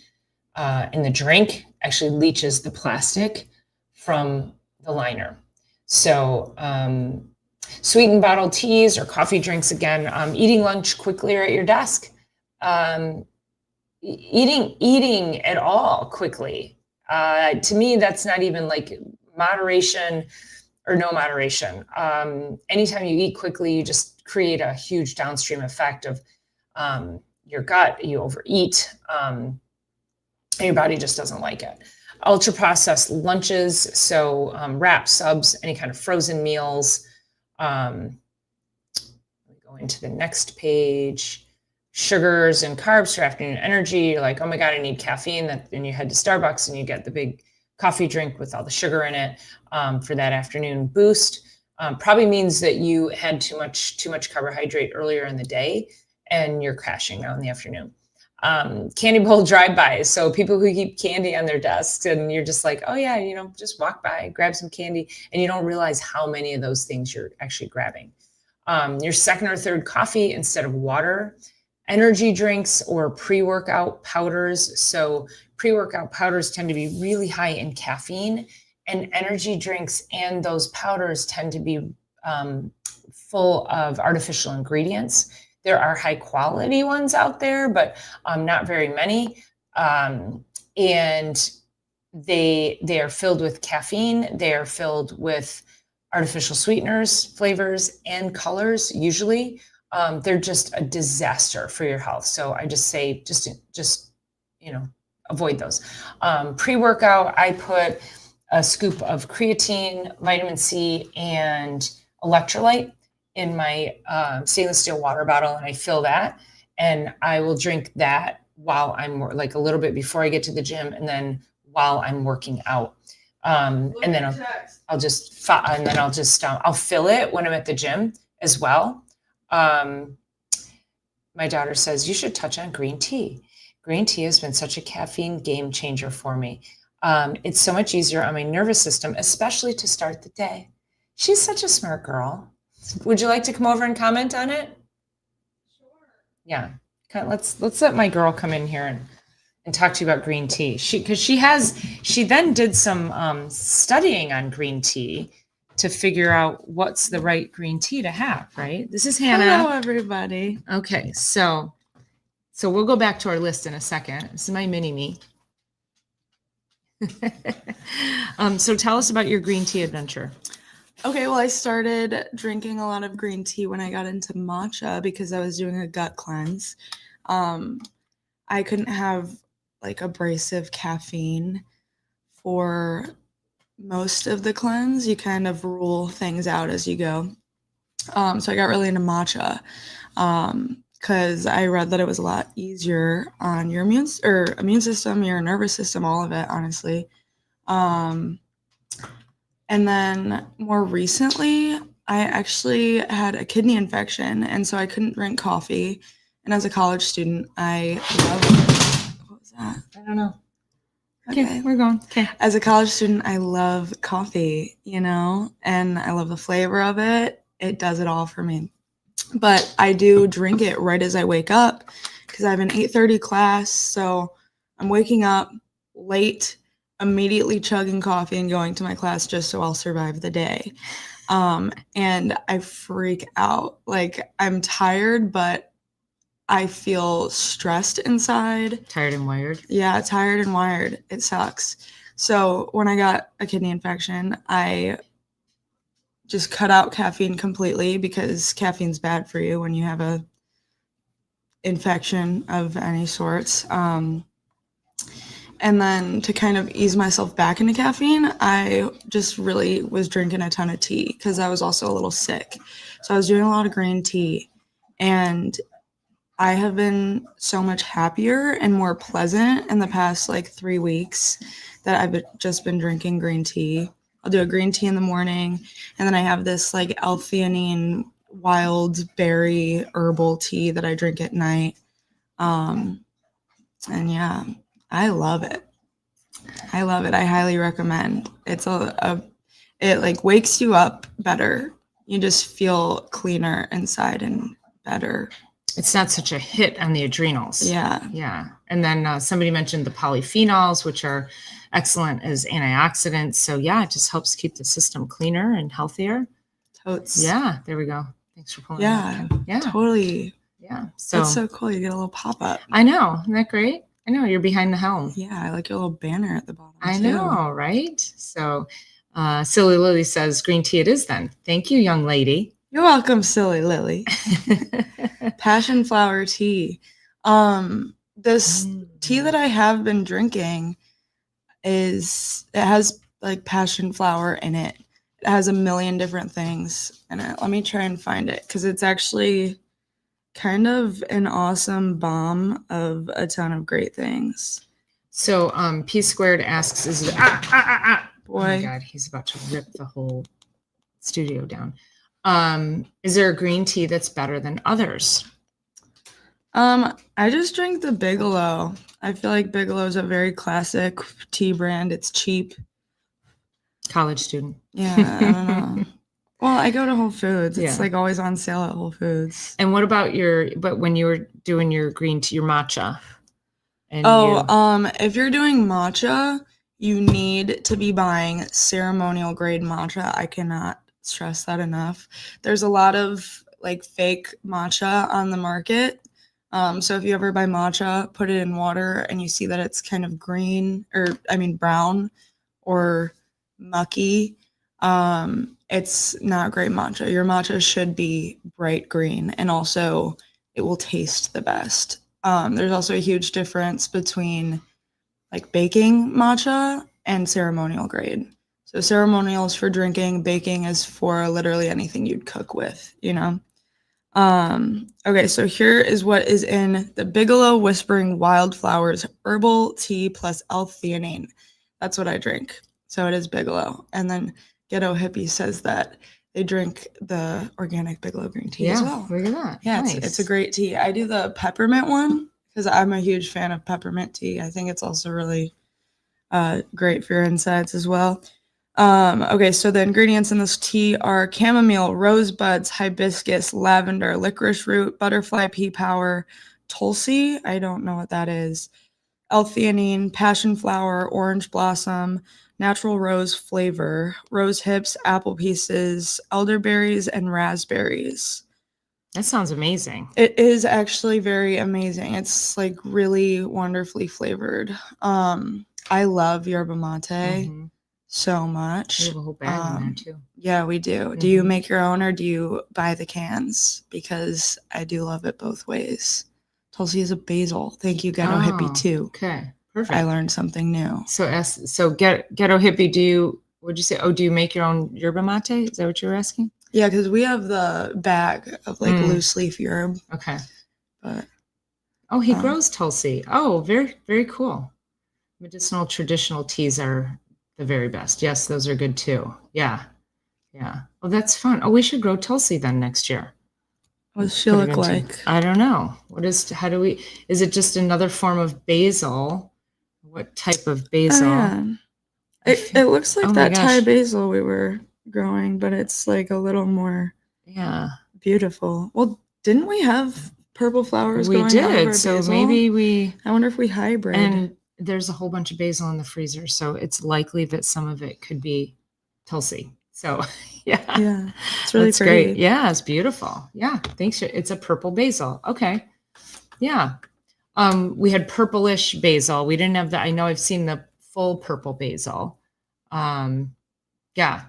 drink actually leaches the plastic from the liner. So, sweetened bottled teas or coffee drinks, again, eating lunch quickly or at your desk, eating at all quickly. To me, that's not even like moderation or no moderation. Anytime you eat quickly, you just create a huge downstream effect of your gut, you overeat, and your body just doesn't like it. Ultra processed lunches, so wraps, subs, any kind of frozen meals. Let me go into the next page. Sugars and carbs for afternoon energy. You're like, oh my God, I need caffeine. Then you head to Starbucks and you get the big coffee drink with all the sugar in it for that afternoon boost. Probably means that you had too much carbohydrate earlier in the day and you're crashing now in the afternoon. Candy bowl drive-bys. So people who keep candy on their desks and you're just like, oh yeah, just walk by, grab some candy, and you don't realize how many of those things you're actually grabbing. Your second or third coffee instead of water. Energy drinks or pre-workout powders. So pre-workout powders tend to be really high in caffeine, and energy drinks and those powders tend to be full of artificial ingredients. There are high quality ones out there, but not very many. And they are filled with caffeine. They are filled with artificial sweeteners, flavors, and colors. Usually, they're just a disaster for your health. So I just say, just avoid those. Pre-workout, I put a scoop of creatine, vitamin C, and electrolyte in my stainless steel water bottle, and I fill that, and I will drink that while I'm like a little bit before I get to the gym, and then while I'm working out, and then I'll fill it when I'm at the gym as well. My daughter says you should touch on green tea. Green tea has been such a caffeine game changer for me. It's so much easier on my nervous system, especially to start the day. She's such a smart girl. Would you like to come over and comment on it? Sure. Yeah. Let's let my girl come in here and talk to you about green tea. She then did some studying on green tea to figure out what's the right green tea to have, right? This is Hannah. Hello, everybody. Okay, so we'll go back to our list in a second. This is my mini-me. So tell us about your green tea adventure. Okay, well, I started drinking a lot of green tea when I got into matcha because I was doing a gut cleanse. I couldn't have like abrasive caffeine for most of the cleanse. You kind of rule things out as you go. So I got really into matcha because I read that it was a lot easier on your immune system, your nervous system, all of it, honestly. And then more recently, I actually had a kidney infection, and so I couldn't drink coffee. And as a college student, I love. What was that? I don't know. Okay, we're going. Okay. As a college student, I love coffee, and I love the flavor of it. It does it all for me. But I do drink it right as I wake up because I have an 8:30 class, so I'm waking up late, immediately chugging coffee and going to my class just so I'll survive the day. And I freak out. Like, I'm tired, but I feel stressed inside. Tired and wired? Yeah, tired and wired. It sucks. So when I got a kidney infection, I just cut out caffeine completely because caffeine's bad for you when you have a infection of any sorts. And then to kind of ease myself back into caffeine, I just really was drinking a ton of tea because I was also a little sick. So I was doing a lot of green tea, and I have been so much happier and more pleasant in the past 3 weeks that I've just been drinking green tea. I'll do a green tea in the morning, and then I have this L-theanine wild berry herbal tea that I drink at night. And yeah, I love it. I love it. I highly recommend. It's it wakes you up better. You just feel cleaner inside and better. It's not such a hit on the adrenals. Yeah. Yeah. And then somebody mentioned the polyphenols, which are excellent as antioxidants. So yeah, it just helps keep the system cleaner and healthier. Totes. Yeah. There we go. Thanks for pulling that in. Yeah. Totally. Yeah. So that's so cool. You get a little pop-up. I know. Isn't that great? I know. You're behind the helm. Yeah. I like your little banner at the bottom. I know, right? So Silly Lily says, green tea it is then. Thank you, young lady. You're welcome, Silly Lily. Passion flower tea. This tea that I have been drinking it has passion flower in it. It has a million different things in it. Let me try and find it because it's actually kind of an awesome bomb of a ton of great things. So P Squared asks, is it boy, oh my God, he's about to rip the whole studio down. Is there a green tea that's better than others? I just drink the Bigelow. I feel like Bigelow is a very classic tea brand. It's cheap. College student. Yeah, I don't know. Well, I go to Whole Foods. It's always on sale at Whole Foods. And what about when you were doing your green tea, your matcha? If you're doing matcha, you need to be buying ceremonial grade matcha. I cannot stress that enough. There's a lot of fake matcha on the market. So if you ever buy matcha, put it in water and you see that it's kind of brown or mucky, it's not great matcha. Your matcha should be bright green, and also it will taste the best. There's also a huge difference between baking matcha and ceremonial grade. So ceremonial is for drinking, baking is for literally anything you'd cook with, Okay, so here is what is in the Bigelow Whispering Wildflowers Herbal Tea plus L-theanine. That's what I drink. So it is Bigelow. And then Ghetto Hippie says that they drink the organic Bigelow green tea as well. Look at that. Yeah, nice. It's a great tea. I do the peppermint one because I'm a huge fan of peppermint tea. I think it's also really great for your insides as well. Okay, so the ingredients in this tea are chamomile, rosebuds, hibiscus, lavender, licorice root, butterfly pea power, tulsi, I don't know what that is, L-theanine, passion flower, orange blossom, natural rose flavor, rose hips, apple pieces, elderberries, and raspberries. That sounds amazing. It is actually very amazing. It's really wonderfully flavored. I love yerba mate so much. We have a whole bag in there too. Yeah, we do. Do you make your own or do you buy the cans? Because I do love it both ways. Tulsi is a basil. Thank you, Ghetto Hippie, too. Okay, perfect. I learned something new. So Ghetto Hippie, what'd you say? Oh, do you make your own yerba mate? Is that what you were asking? Yeah, because we have the bag of like loose leaf yerb. Okay. But he grows Tulsi. Oh, very, very cool. Medicinal traditional teas are the very best. Yes, those are good too. Yeah. Yeah. Oh, that's fun. Oh, we should grow Tulsi then next year. what does she Put it look into- like? I don't know. Is it just another form of basil? What type of Oh, basil? yeah. It looks like Oh my that Thai gosh. basil we were growing, but it's like a little more Yeah, beautiful. Well, didn't we have purple flowers we growing out of our did. So basil? maybe I wonder if we hybrid. and there's a whole bunch of basil in the freezer. So it's likely that some of it could be Tulsi. So yeah. Yeah, it's really That's pretty. great. Yeah, it's beautiful. Yeah, thanks. It's a purple basil. Okay. Yeah. We had purplish basil. We didn't have I know I've seen the full purple basil. Yeah.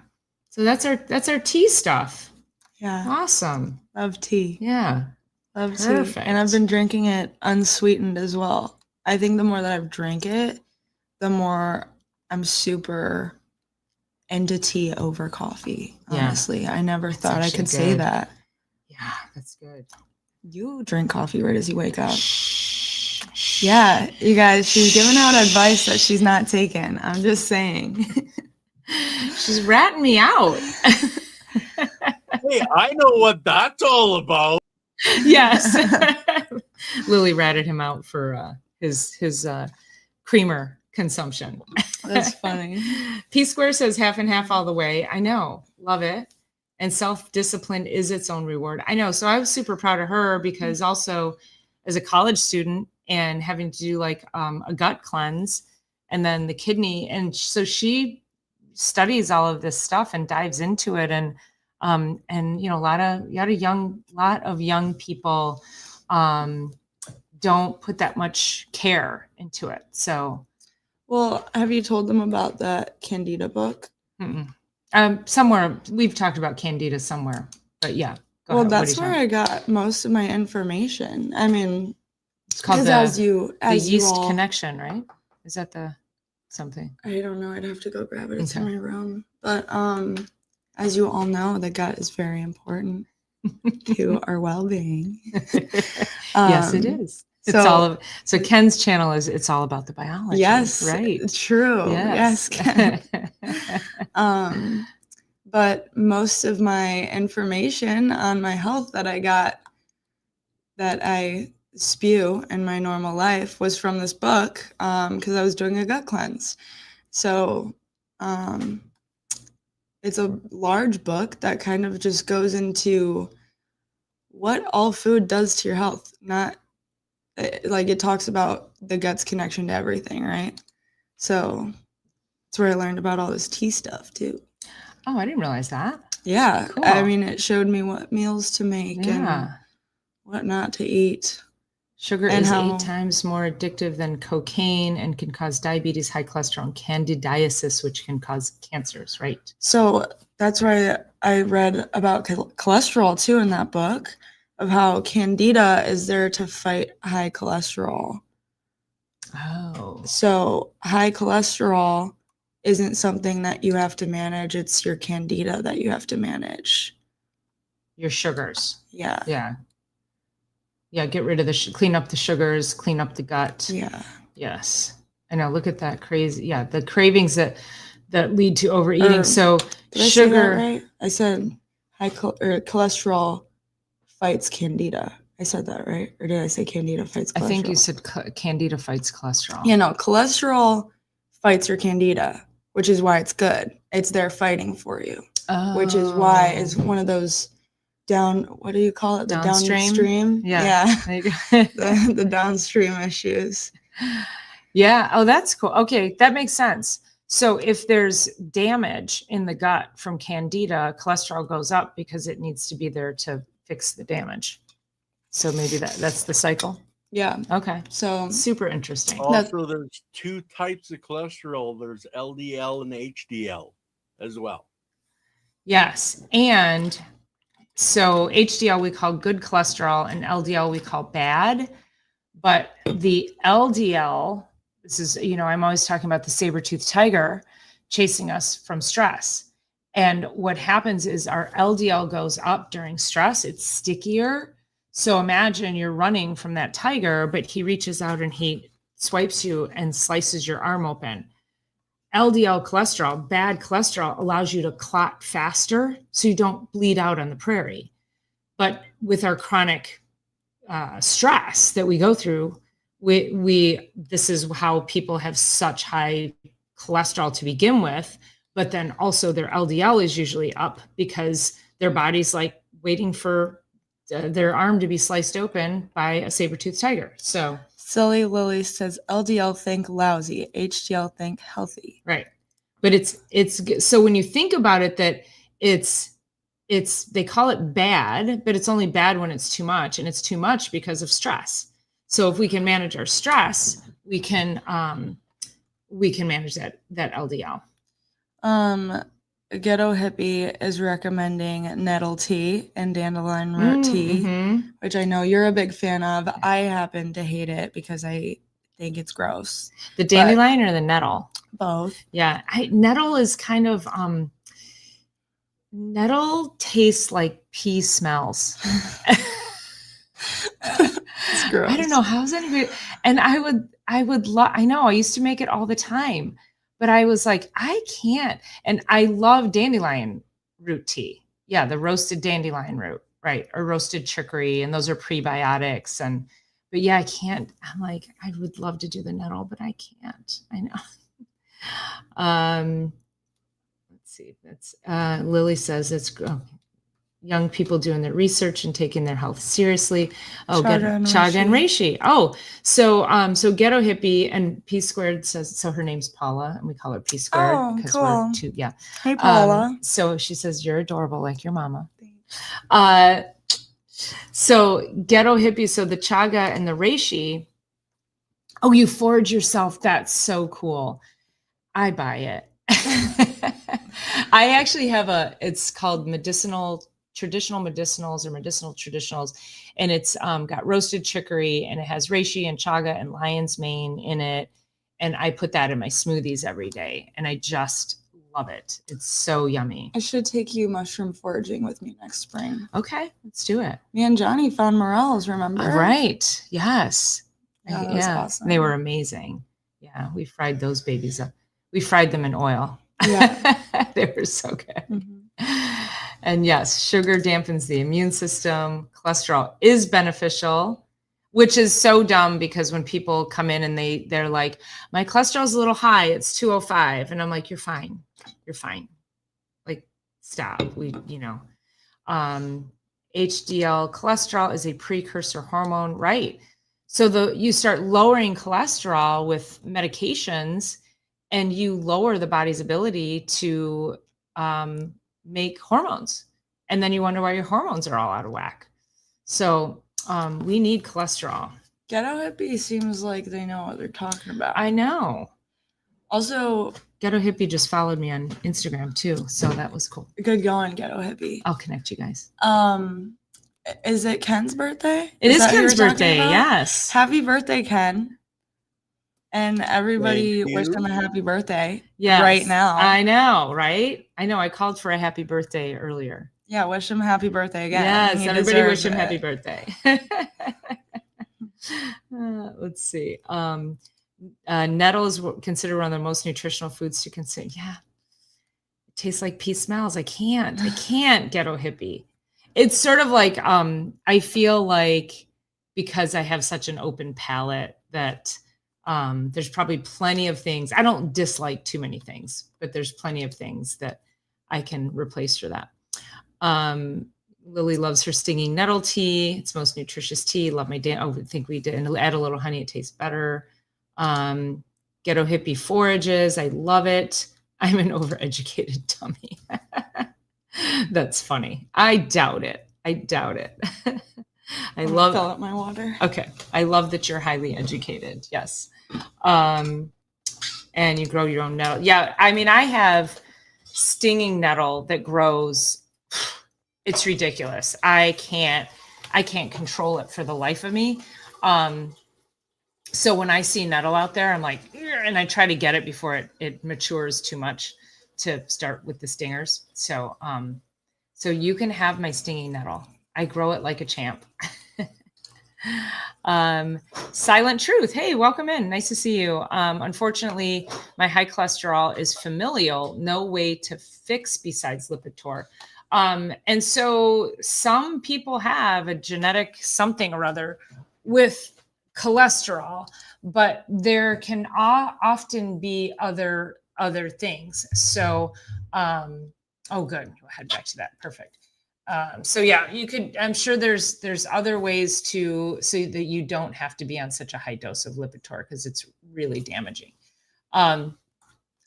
So that's our tea stuff. Yeah, Awesome. love tea. Yeah. Love tea. Perfect. And I've been drinking it unsweetened as well. I think the more that I've drank it, the more I'm super into tea over coffee. Yeah. Honestly, I never That's thought I actually could say good. that. Yeah, that's good. You drink coffee right as you wake up. Shh. Yeah, you guys, she's giving out advice that she's not taking. I'm just saying. She's ratting me out. Hey, I know what that's all about. Yes. Lily ratted him out for his creamer consumption. That's funny. P Square says half and half all the way. I know. Love it. And self-discipline is its own reward. I know. So I was super proud of her because also as a college student and having to do like a gut cleanse and then the kidney. And so she studies all of this stuff and dives into it. And you know, a lot of young people don't put that much care into it. So, Well, have you told them about that Candida book? somewhere we've talked about Candida somewhere, but yeah. Go Well, ahead. What that's are you where talking- I got most of my information. I mean, It's called because the as you yeast all, connection, right? Is that the something? I don't know. I'd have to go grab it. It's in Okay. my room. But as you all know, the gut is very important to our well-being. Yes, it is. It's so- so Ken's channel is it's all about the biology. Yes, Right. true. Yes, Ken. Yes. But most of my information on my health that I got, that I spew in my normal life, was from this book because I was doing a gut cleanse. So it's a large book that kind of just goes into what all food does to your health. Not like it talks about the gut's connection to everything, right? So that's where I learned about all this tea stuff too. Oh, I didn't realize that. Yeah, Cool. I mean, it showed me what meals to make and Yeah. what not to eat. Sugar And is how- 8 times more addictive than cocaine and can cause diabetes, high cholesterol, and candidiasis, which can cause cancers, right? So that's why I read about cholesterol too in that book, of how Candida is there to fight high cholesterol. Oh. So high cholesterol isn't something that you have to manage. It's your Candida that you have to manage. Your sugars. Yeah. Yeah. Yeah, get rid of clean up the sugars, clean up the gut. Yeah. Yes. I know, look at that crazy. Yeah, the cravings that lead to overeating. So Did I say sugar, that right? I said cholesterol fights Candida. I said that right? Or did I say Candida fights cholesterol? I think you said Candida fights cholesterol. Yeah, no, cholesterol fights your Candida, which is why it's good. It's there fighting for you, which is why it's one of those what do you call it? The downstream? Yeah. There you go. the downstream issues. Yeah. Oh, that's cool. Okay. That makes sense. So if there's damage in the gut from Candida, cholesterol goes up because it needs to be there to fix the damage. So maybe that's the cycle. Yeah. Okay. So Super interesting. Also, there's 2 types of cholesterol. There's LDL and HDL as well. Yes. And so HDL we call good cholesterol and LDL we call bad. But the LDL, this is, I'm always talking about the saber-toothed tiger chasing us from stress. And what happens is our LDL goes up during stress. It's stickier. So imagine you're running from that tiger, but he reaches out and he swipes you and slices your arm open. LDL cholesterol, bad cholesterol, allows you to clot faster so you don't bleed out on the prairie. But with our chronic stress that we go through, this is how people have such high cholesterol to begin with, but then also their LDL is usually up because their body's like waiting for their arm to be sliced open by a saber-toothed tiger. So Silly Lily says LDL think lousy, HDL think healthy. right. But it's so when you think about it, that it's they call it bad, but it's only bad when it's too much, and it's too much because of stress. So if we can manage our stress, we can manage that LDL. Ghetto Hippie is recommending nettle tea and dandelion root tea, Mm-hmm. which I know you're a big fan of. I happen to hate it because I think it's gross. The dandelion or the nettle? Both. Yeah, nettle is kind of nettle tastes like pea smells. It's gross. I don't know how's anybody. And I know I used to make it all the time, but I was like, I can't. And I love dandelion root tea. Yeah, the roasted dandelion root, right? Or roasted chicory, and those are prebiotics. But yeah, I can't. I'm like, I would love to do the nettle, but I can't. I know. Let's see. That's Lily says it's young people doing their research and taking their health seriously. Oh, Chaga and Reishi. Oh, so Ghetto Hippie and P Squared says, so her name's Paula and we call her P Squared. Oh, because cool. we're two. Yeah. Hey, Paula. So she says, you're adorable like your mama. So Ghetto Hippie, so the Chaga and the Reishi. Oh, you forage yourself. That's so cool. I buy it. I actually have it's called traditional medicinals, and it's got roasted chicory, and it has reishi and chaga and lion's mane in it, and I put that in my smoothies every day, and I just love it. It's so yummy. I should take you mushroom foraging with me next spring. Okay, let's do it. Me and Johnny found morels, remember? Right. Yes. Yeah, that was awesome. They were amazing. Yeah, we fried those babies up. We fried them in oil. Yeah. They were so good. Mm-hmm. And yes, sugar dampens the immune system. Cholesterol is beneficial, which is so dumb because when people come in and they're like, my cholesterol's a little high, it's 205. And I'm like, you're fine. You're fine. Like, stop. HDL cholesterol is a precursor hormone, right? So you start lowering cholesterol with medications, and you lower the body's ability to make hormones. And then you wonder why your hormones are all out of whack. So we need cholesterol. Ghetto Hippie seems like they know what they're talking about. I know. Also, Ghetto Hippie just followed me on Instagram too. So that was cool. good going, Ghetto Hippie. I'll connect you guys. Is it Ken's birthday? It is that who Ken's you're talking birthday. about? Yes. Happy birthday, Ken. And everybody Thank wish you. him a happy birthday. Yes. Right now. I know, right? I know. I called for a happy birthday earlier. Yeah, wish him happy birthday again. Yes, He everybody wish deserves him it. happy birthday. Let's see. Nettle is considered one of the most nutritional foods to consume. Yeah. It tastes like pea smells. I can't Ghetto Hippie. It's sort of like, I feel like because I have such an open palate that there's probably plenty of things. I don't dislike too many things, but there's plenty of things that I can replace for that. Lily loves her stinging nettle tea. It's most nutritious tea. Love my I think we did. And add a little honey, it tastes better. Ghetto Hippie forages. I love it. I'm an overeducated dummy. That's funny. I doubt it. I love fill up my water. Okay. I love that you're highly educated. Yes. And you grow your own nettle. Yeah. I mean, I have stinging nettle that grows. It's ridiculous. I can't control it for the life of me. So when I see nettle out there, I'm like, "Ugh," and I try to get it before it matures too much to start with the stingers. So you can have my stinging nettle. I grow it like a champ. Silent Truth. Hey, welcome in. Nice to see you. Unfortunately, my high cholesterol is familial. No way to fix besides Lipitor. And so some people have a genetic something or other with cholesterol, but there can often be other things. So, oh, good. We'll head back to that. Perfect. So yeah, you could, I'm sure there's other ways so that you don't have to be on such a high dose of Lipitor because it's really damaging. All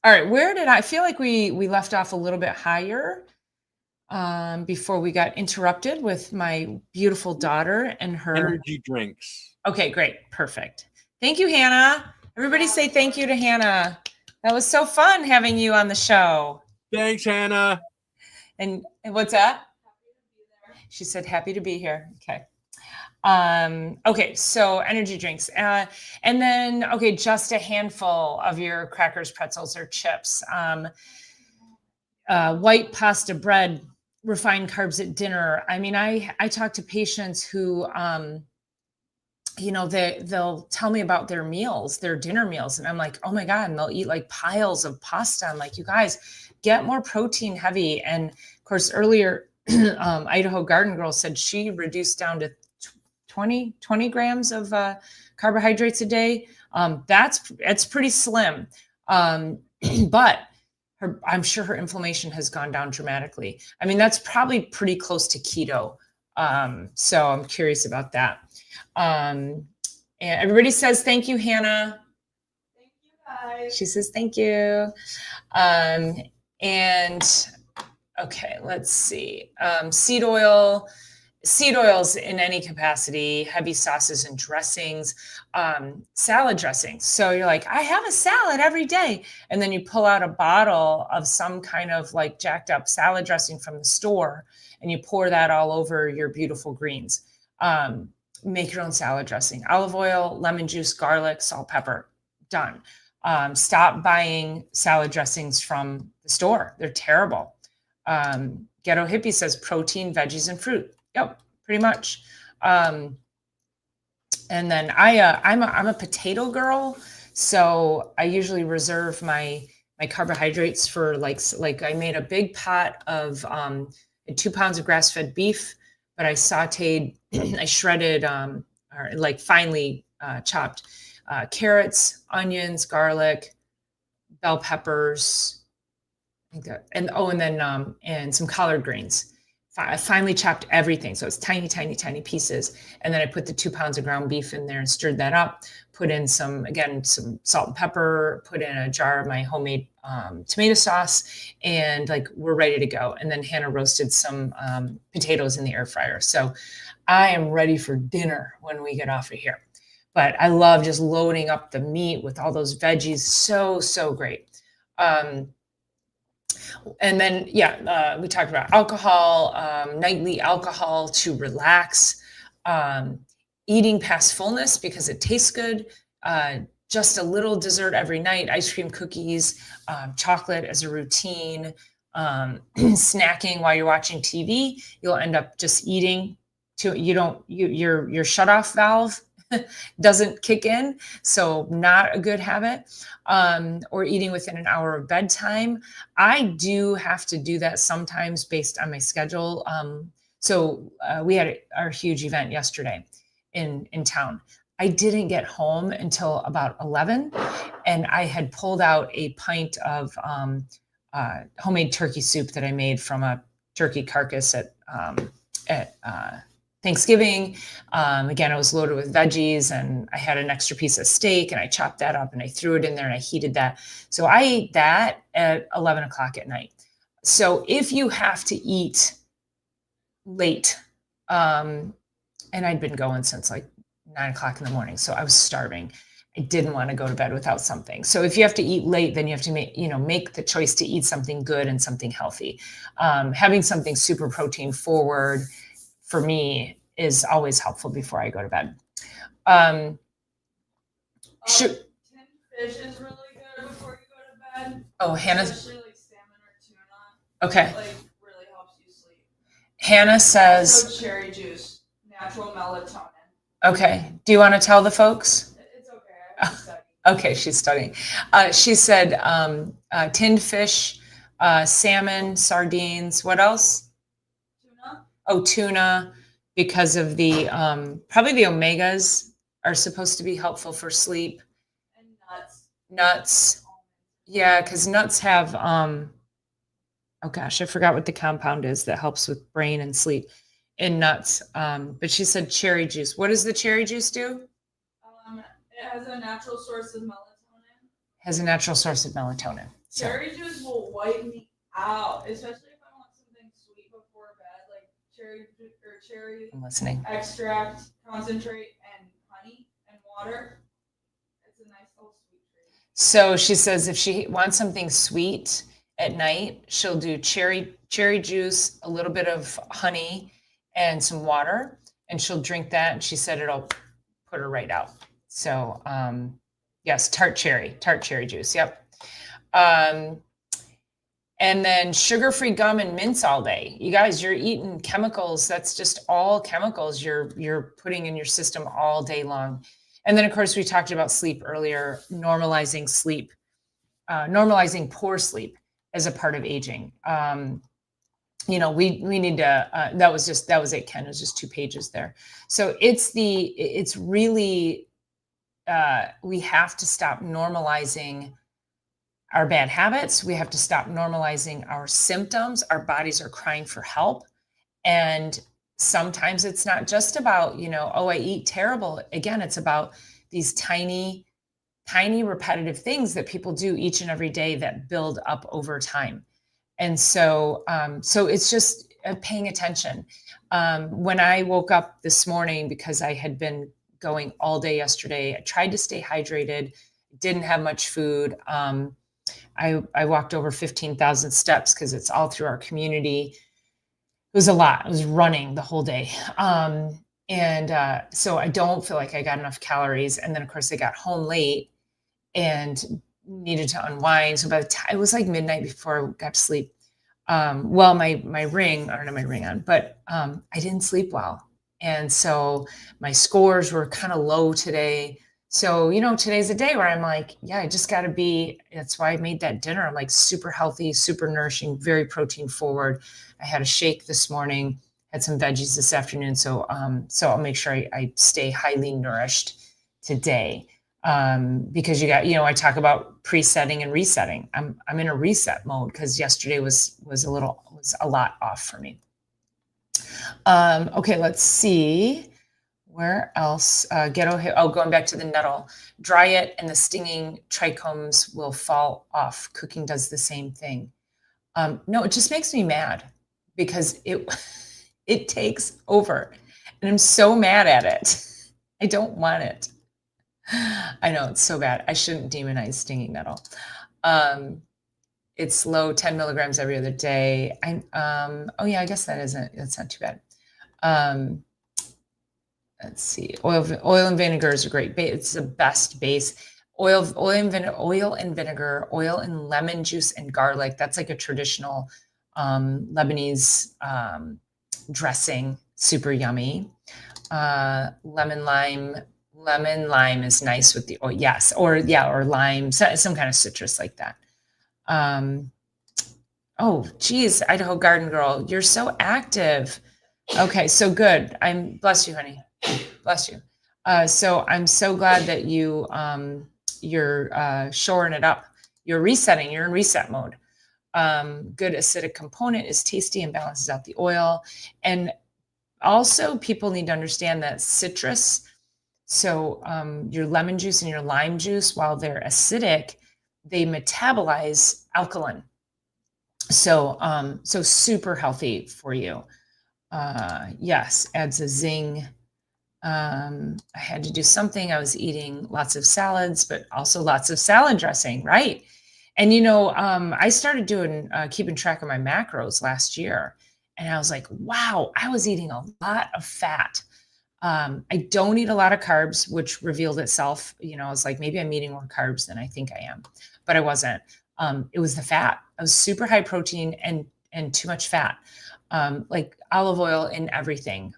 right, where did I feel like we left off a little bit higher before we got interrupted with my beautiful daughter and her Energy drinks. Okay, great. Perfect. Thank you, Hannah. Everybody say thank you to Hannah. That was so fun having you on the show. Thanks, Hannah. And what's that? She said, happy to be here. Okay. Okay, so energy drinks. And then, okay, just a handful of your crackers, pretzels, or chips. White pasta bread, refined carbs at dinner. I mean, I talk to patients who, they'll tell me about their meals, their dinner meals. And I'm like, oh my God, and they'll eat like piles of pasta. I'm like, you guys get more protein heavy. And of course, earlier, Idaho Garden Girl said she reduced down to 20 grams of carbohydrates a day. It's pretty slim. But I'm sure her inflammation has gone down dramatically. I mean, that's probably pretty close to keto. So I'm curious about that. And everybody says, thank you, Hannah. Thank you, guys. She says, thank you. And okay, let's see. Seed oils in any capacity, heavy sauces and dressings, salad dressings. So you're like, I have a salad every day. And then you pull out a bottle of some kind of like jacked up salad dressing from the store and you pour that all over your beautiful greens. Make your own salad dressing, olive oil, lemon juice, garlic, salt, pepper, done. Stop buying salad dressings from the store. They're terrible. Ghetto Hippie says protein, veggies, and fruit. Yep, pretty much. And then I'm a potato girl, so I usually reserve my carbohydrates for like I made a big pot of 2 pounds of grass-fed beef, but I sautéed, I shredded or like finely chopped carrots, onions, garlic, bell peppers. And some collard greens. I finely chopped everything. So it's tiny, tiny, tiny pieces. And then I put the 2 pounds of ground beef in there and stirred that up, put in some salt and pepper, put in a jar of my homemade tomato sauce, and like we're ready to go. And then Hannah roasted some potatoes in the air fryer. So I am ready for dinner when we get off of here. But I love just loading up the meat with all those veggies. So great. And then, we talked about alcohol, nightly alcohol to relax, eating past fullness because it tastes good, just a little dessert every night, ice cream, cookies, chocolate as a routine, snacking while you're watching TV. You'll end up just eating your shutoff valve doesn't kick in. So not a good habit. Or eating within an hour of bedtime. I do have to do that sometimes based on my schedule. We had our huge event yesterday in town. I didn't get home until about 11, and I had pulled out a pint of homemade turkey soup that I made from a turkey carcass at Thanksgiving. Again, I was loaded with veggies and I had an extra piece of steak and I chopped that up and I threw it in there and I heated that. So I ate that at 11 o'clock at night. So if you have to eat late, and I'd been going since like 9 o'clock in the morning, so I was starving. I didn't want to go to bed without something. So if you have to eat late, then you have to make the choice to eat something good and something healthy. Having something super protein forward for me is always helpful before I go to bed. Shoot. Tinned fish is really good before you go to bed. Oh, Hannah. Especially like salmon or tuna. Okay. Like really helps you sleep. Hannah says, Also cherry juice, natural melatonin. okay. Do you want to tell the folks? It's okay. I have to study. Okay, she's studying. She said tinned fish, salmon, sardines. What else? Tuna. Oh, tuna, because of the probably the omegas are supposed to be helpful for sleep. And nuts. Nuts. Yeah, because nuts have oh gosh, I forgot what the compound is that helps with brain and sleep in nuts. But she said cherry juice. What does the cherry juice do? It has a natural source of melatonin. Has a natural source of melatonin. So. Cherry juice will wipe me out, especially if I want something sweet before bed, like cherry I'm listening. extract, concentrate, and honey and water. It's a nice little sweet treat. So she says if she wants something sweet at night, she'll do cherry juice, a little bit of honey, and some water, and she'll drink that. And she said it'll put her right out. So yes, tart cherry juice. Yep. And then sugar-free gum and mints all day. You guys, you're eating chemicals. That's just all chemicals you're putting in your system all day long. And then of course we talked about sleep earlier, normalizing sleep, normalizing poor sleep as a part of aging. We need to, that was it, Ken. It was just 2 pages there. So it's really, we have to stop normalizing our bad habits. We have to stop normalizing our symptoms. Our bodies are crying for help. And sometimes it's not just about, oh, I eat terrible. Again, it's about these tiny repetitive things that people do each and every day that build up over time. And so it's just paying attention. When I woke up this morning, because I had been going all day yesterday, I tried to stay hydrated, didn't have much food. I walked over 15,000 steps because it's all through our community. It was a lot. I was running the whole day. So I don't feel like I got enough calories. And then of course I got home late and needed to unwind. So by the time it was like midnight before I got to sleep. My ring, I don't have my ring on, but I didn't sleep well. And so my scores were kind of low today. So, today's a day where I'm like, yeah, I just got to be, that's why I made that dinner. I'm like super healthy, super nourishing, very protein forward. I had a shake this morning, had some veggies this afternoon. So I'll make sure I stay highly nourished today. Because I talk about presetting and resetting. I'm in a reset mode because yesterday was a lot off for me. Okay, let's see. Where else? Going back to the nettle. Dry it and the stinging trichomes will fall off. Cooking does the same thing. No, it just makes me mad because it takes over. And I'm so mad at it. I don't want it. I know, it's so bad. I shouldn't demonize stinging nettle. It's low, 10 milligrams every other day. I guess that's not too bad. Let's see. Oil and vinegar is a great base. It's the best base. Oil and vinegar, oil and lemon juice and garlic. That's like a traditional Lebanese dressing. Super yummy. Lemon lime is nice with the oil. Yes, or lime, some kind of citrus like that. Oh, geez, Idaho Garden Girl, you're so active. Okay, so good. Bless you, honey. Bless you. So I'm so glad that you're shoring it up. You're resetting. You're in reset mode. Good acidic component is tasty and balances out the oil. And also, people need to understand that citrus. So your lemon juice and your lime juice, while they're acidic, they metabolize alkaline. So super healthy for you. Yes, adds a zing. I had to do something. I was eating lots of salads, but also lots of salad dressing, right? And I started keeping track of my macros last year, and I was like, wow, I was eating a lot of fat. I don't eat a lot of carbs, which revealed itself. I was like, maybe I'm eating more carbs than I think I am, but I wasn't. It was the fat. I was super high protein and too much fat. Like olive oil in everything,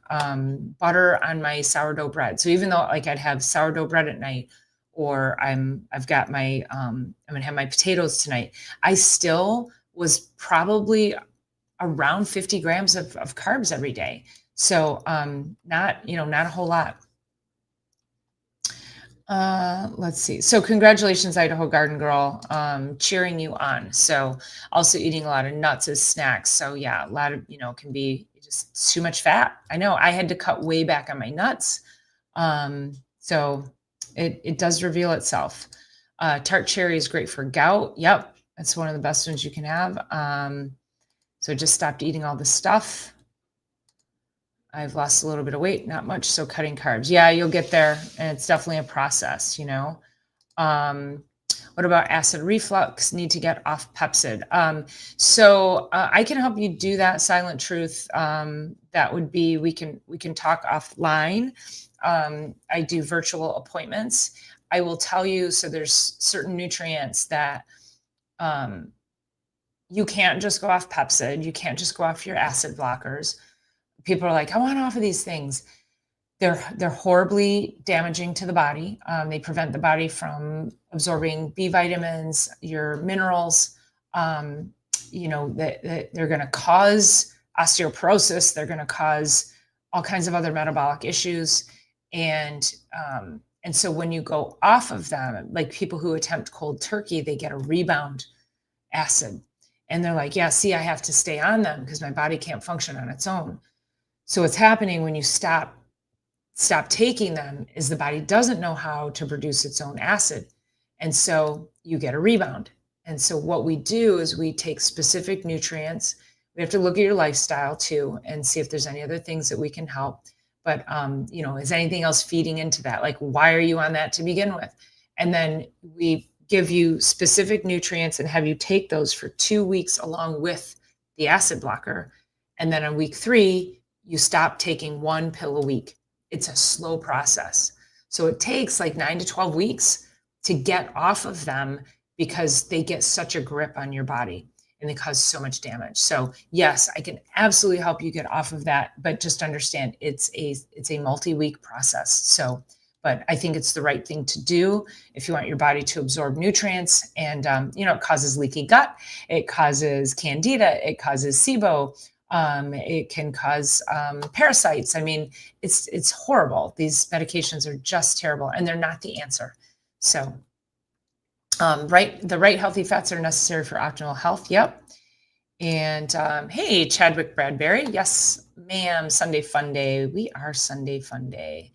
butter on my sourdough bread. So even though like I'd have sourdough bread at night, or I've got my, I'm going to have my potatoes tonight, I still was probably around 50 grams of carbs every day. So, not a whole lot. Let's see. So congratulations, Idaho Garden Girl, cheering you on. So also eating a lot of nuts as snacks. So yeah, a lot of, can be just too much fat. I know I had to cut way back on my nuts. So it does reveal itself. Tart cherry is great for gout. Yep. That's one of the best ones you can have. So just stopped eating all the stuff. I've lost a little bit of weight, not much. So cutting carbs. Yeah, you'll get there. And it's definitely a process, What about acid reflux? Need to get off Pepcid. So I can help you do that, Silent Truth. That would be, we can talk offline. I do virtual appointments. I will tell you, so there's certain nutrients that you can't just go off Pepcid. You can't just go off your acid blockers. People are like, I want off of these things. They're horribly damaging to the body. They prevent the body from absorbing B vitamins, your minerals. They're going to cause osteoporosis. They're going to cause all kinds of other metabolic issues. And so when you go off of them, like people who attempt cold turkey, they get a rebound acid. And they're like, yeah, see, I have to stay on them because my body can't function on its own. So what's happening when you stop taking them is the body doesn't know how to produce its own acid. And so you get a rebound. And so what we do is we take specific nutrients. We have to look at your lifestyle too and see if there's any other things that we can help. But, is anything else feeding into that? Like, why are you on that to begin with? And then we give you specific nutrients and have you take those for 2 weeks along with the acid blocker. And then on week 3, you stop taking 1 pill a week. It's a slow process. So it takes like 9 to 12 weeks to get off of them because they get such a grip on your body and they cause so much damage. So yes, I can absolutely help you get off of that, but just understand it's a multi-week process. So, but I think it's the right thing to do if you want your body to absorb nutrients. And, it causes leaky gut. It causes candida. It causes SIBO. It can cause parasites. I mean, it's horrible. These medications are just terrible and they're not the answer. So, the right healthy fats are necessary for optimal health. Yep. And hey, Chadwick Bradbury. Yes, ma'am. Sunday Fun Day. We are Sunday Fun Day.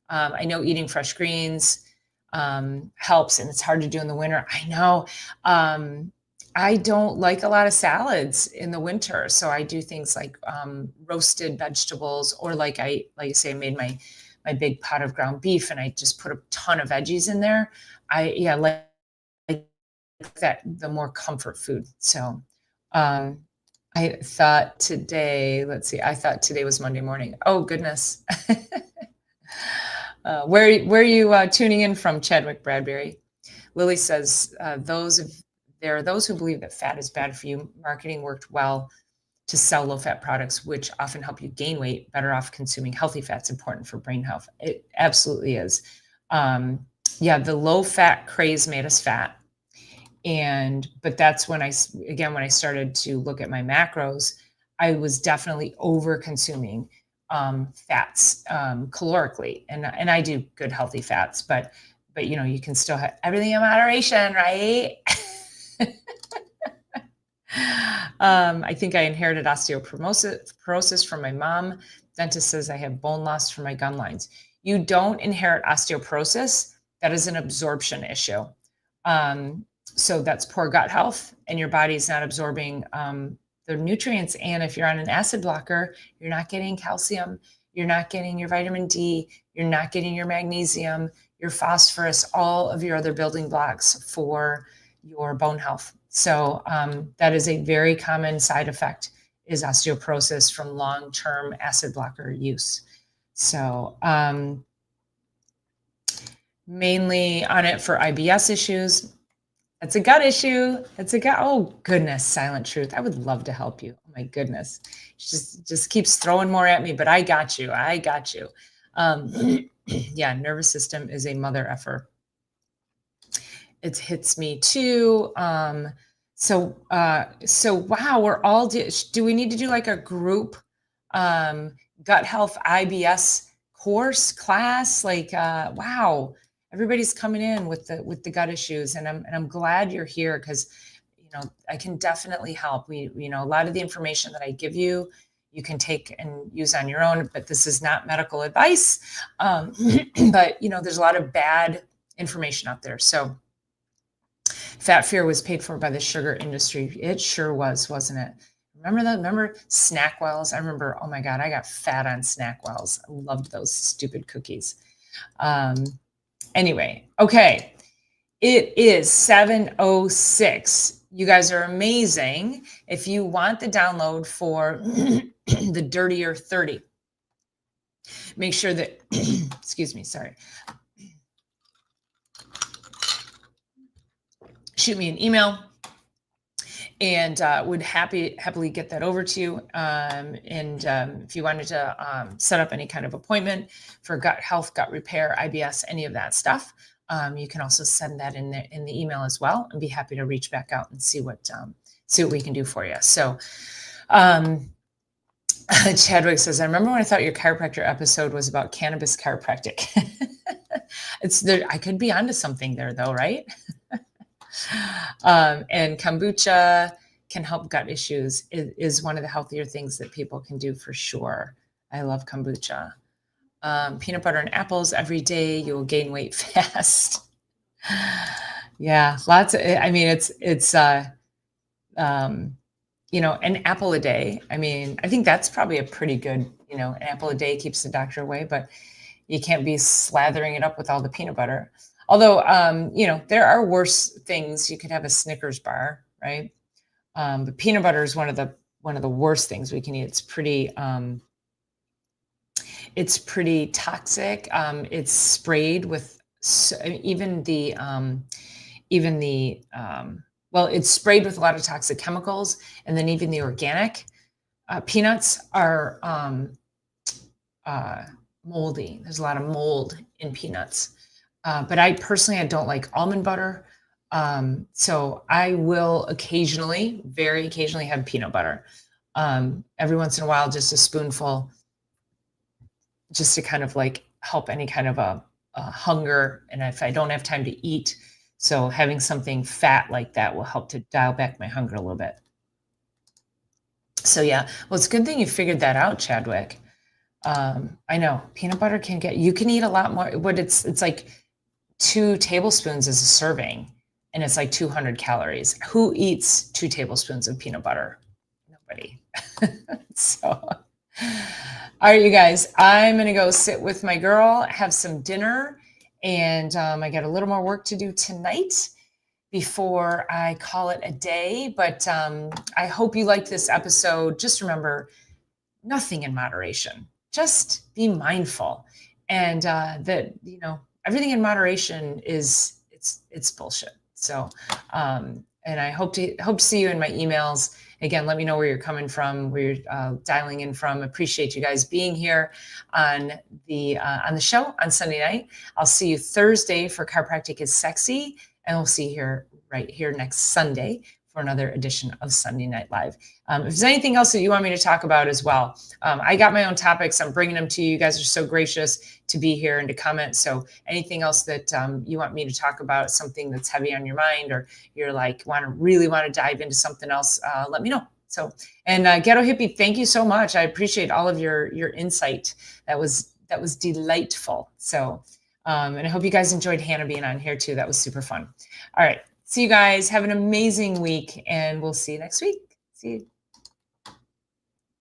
I know eating fresh greens helps, and it's hard to do in the winter. I know. I don't like a lot of salads in the winter. So I do things like roasted vegetables, or like I made my big pot of ground beef and I just put a ton of veggies in there. I like that, the more comfort food. So I thought today was Monday morning. Oh goodness. Where are you tuning in from, Chadwick Bradbury? Lily says, there are those who believe that fat is bad for you. Marketing worked well to sell low-fat products, which often help you gain weight. Better off consuming healthy fats, important for brain health. It absolutely is. The low-fat craze made us fat. But that's when I started to look at my macros, I was definitely over-consuming fats calorically. And I do good, healthy fats, but you can still have everything in moderation, right? I think I inherited osteoporosis from my mom. Dentist says I have bone loss from my gum lines. You don't inherit osteoporosis. That is an absorption issue. So that's poor gut health, and your body's not absorbing the nutrients. And if you're on an acid blocker, you're not getting calcium, you're not getting your vitamin D, you're not getting your magnesium, your phosphorus, all of your other building blocks for your bone health. So that is a very common side effect, is osteoporosis from long-term acid blocker use. So mainly on it for IBS issues. It's a gut issue. It's a gut. Oh goodness, Silent Truth. I would love to help you. Oh my goodness. Just keeps throwing more at me, but I got you. I got you. Yeah, nervous system is a mother effer. It hits me too. So wow, we're all do we need to do like a group gut health IBS course class? Like wow, everybody's coming in with the gut issues, and I'm glad you're here because I can definitely help. We a lot of the information that I give you can take and use on your own, but this is not medical advice. But there's a lot of bad information out there. So Fat Fear was paid for by the sugar industry. It sure was, wasn't it? Remember that? Remember Snackwells? I remember, oh my God, I got fat on Snackwells. I loved those stupid cookies. Anyway, okay. It is 7:06. You guys are amazing. If you want the download for the Dirtier 30, make sure that, excuse me, sorry. Shoot me an email and would happily get that over to you. If you wanted to set up any kind of appointment for gut health, gut repair, IBS, any of that stuff, you can also send that in the email as well, and be happy to reach back out and see what we can do for you. So Chadwick says, I remember when I thought your chiropractor episode was about cannabis chiropractic. It's there. I could be onto something there though, right? And kombucha can help gut issues. It is one of the healthier things that people can do for sure. I love kombucha. Peanut butter and apples every day. You will gain weight fast. Yeah, lots of, I mean, it's an apple a day. I mean, I think that's probably a pretty good, an apple a day keeps the doctor away, but you can't be slathering it up with all the peanut butter. Although, there are worse things. You could have a Snickers bar, right? But peanut butter is one of the worst things we can eat. It's pretty toxic. It's sprayed with it's sprayed with a lot of toxic chemicals, and then even the organic peanuts are moldy. There's a lot of mold in peanuts. But I personally don't like almond butter. So I will very occasionally have peanut butter. Every once in a while, just a spoonful, just to kind of like help any kind of a hunger. And if I don't have time to eat, so having something fat like that will help to dial back my hunger a little bit. So yeah, well, it's a good thing you figured that out, Chadwick. I know peanut butter you can eat a lot more, but it's like 2 tablespoons is a serving, and it's like 200 calories. Who eats 2 tablespoons of peanut butter? Nobody. So, all right, you guys, I'm going to go sit with my girl, have some dinner, and I got a little more work to do tonight before I call it a day. But I hope you liked this episode. Just remember, nothing in moderation. Just be mindful, and that everything in moderation it's bullshit. So, and I hope to see you in my emails. Again, let me know where you're coming from, where you're dialing in from. Appreciate you guys being here on the show on Sunday night. I'll see you Thursday for Chiropractic is Sexy, and we'll see you right here next Sunday for another edition of Sunday Night Live. If there's anything else that you want me to talk about as well, I got my own topics. I'm bringing them to you. You guys are so gracious to be here and to comment. So anything else that you want me to talk about, something that's heavy on your mind, or you're like, really want to dive into something else, let me know. So, and Ghetto Hippie, thank you so much. I appreciate all of your insight. That was delightful. So, and I hope you guys enjoyed Hannah being on here too. That was super fun. All right. See you guys. Have an amazing week, and we'll see you next week. See you.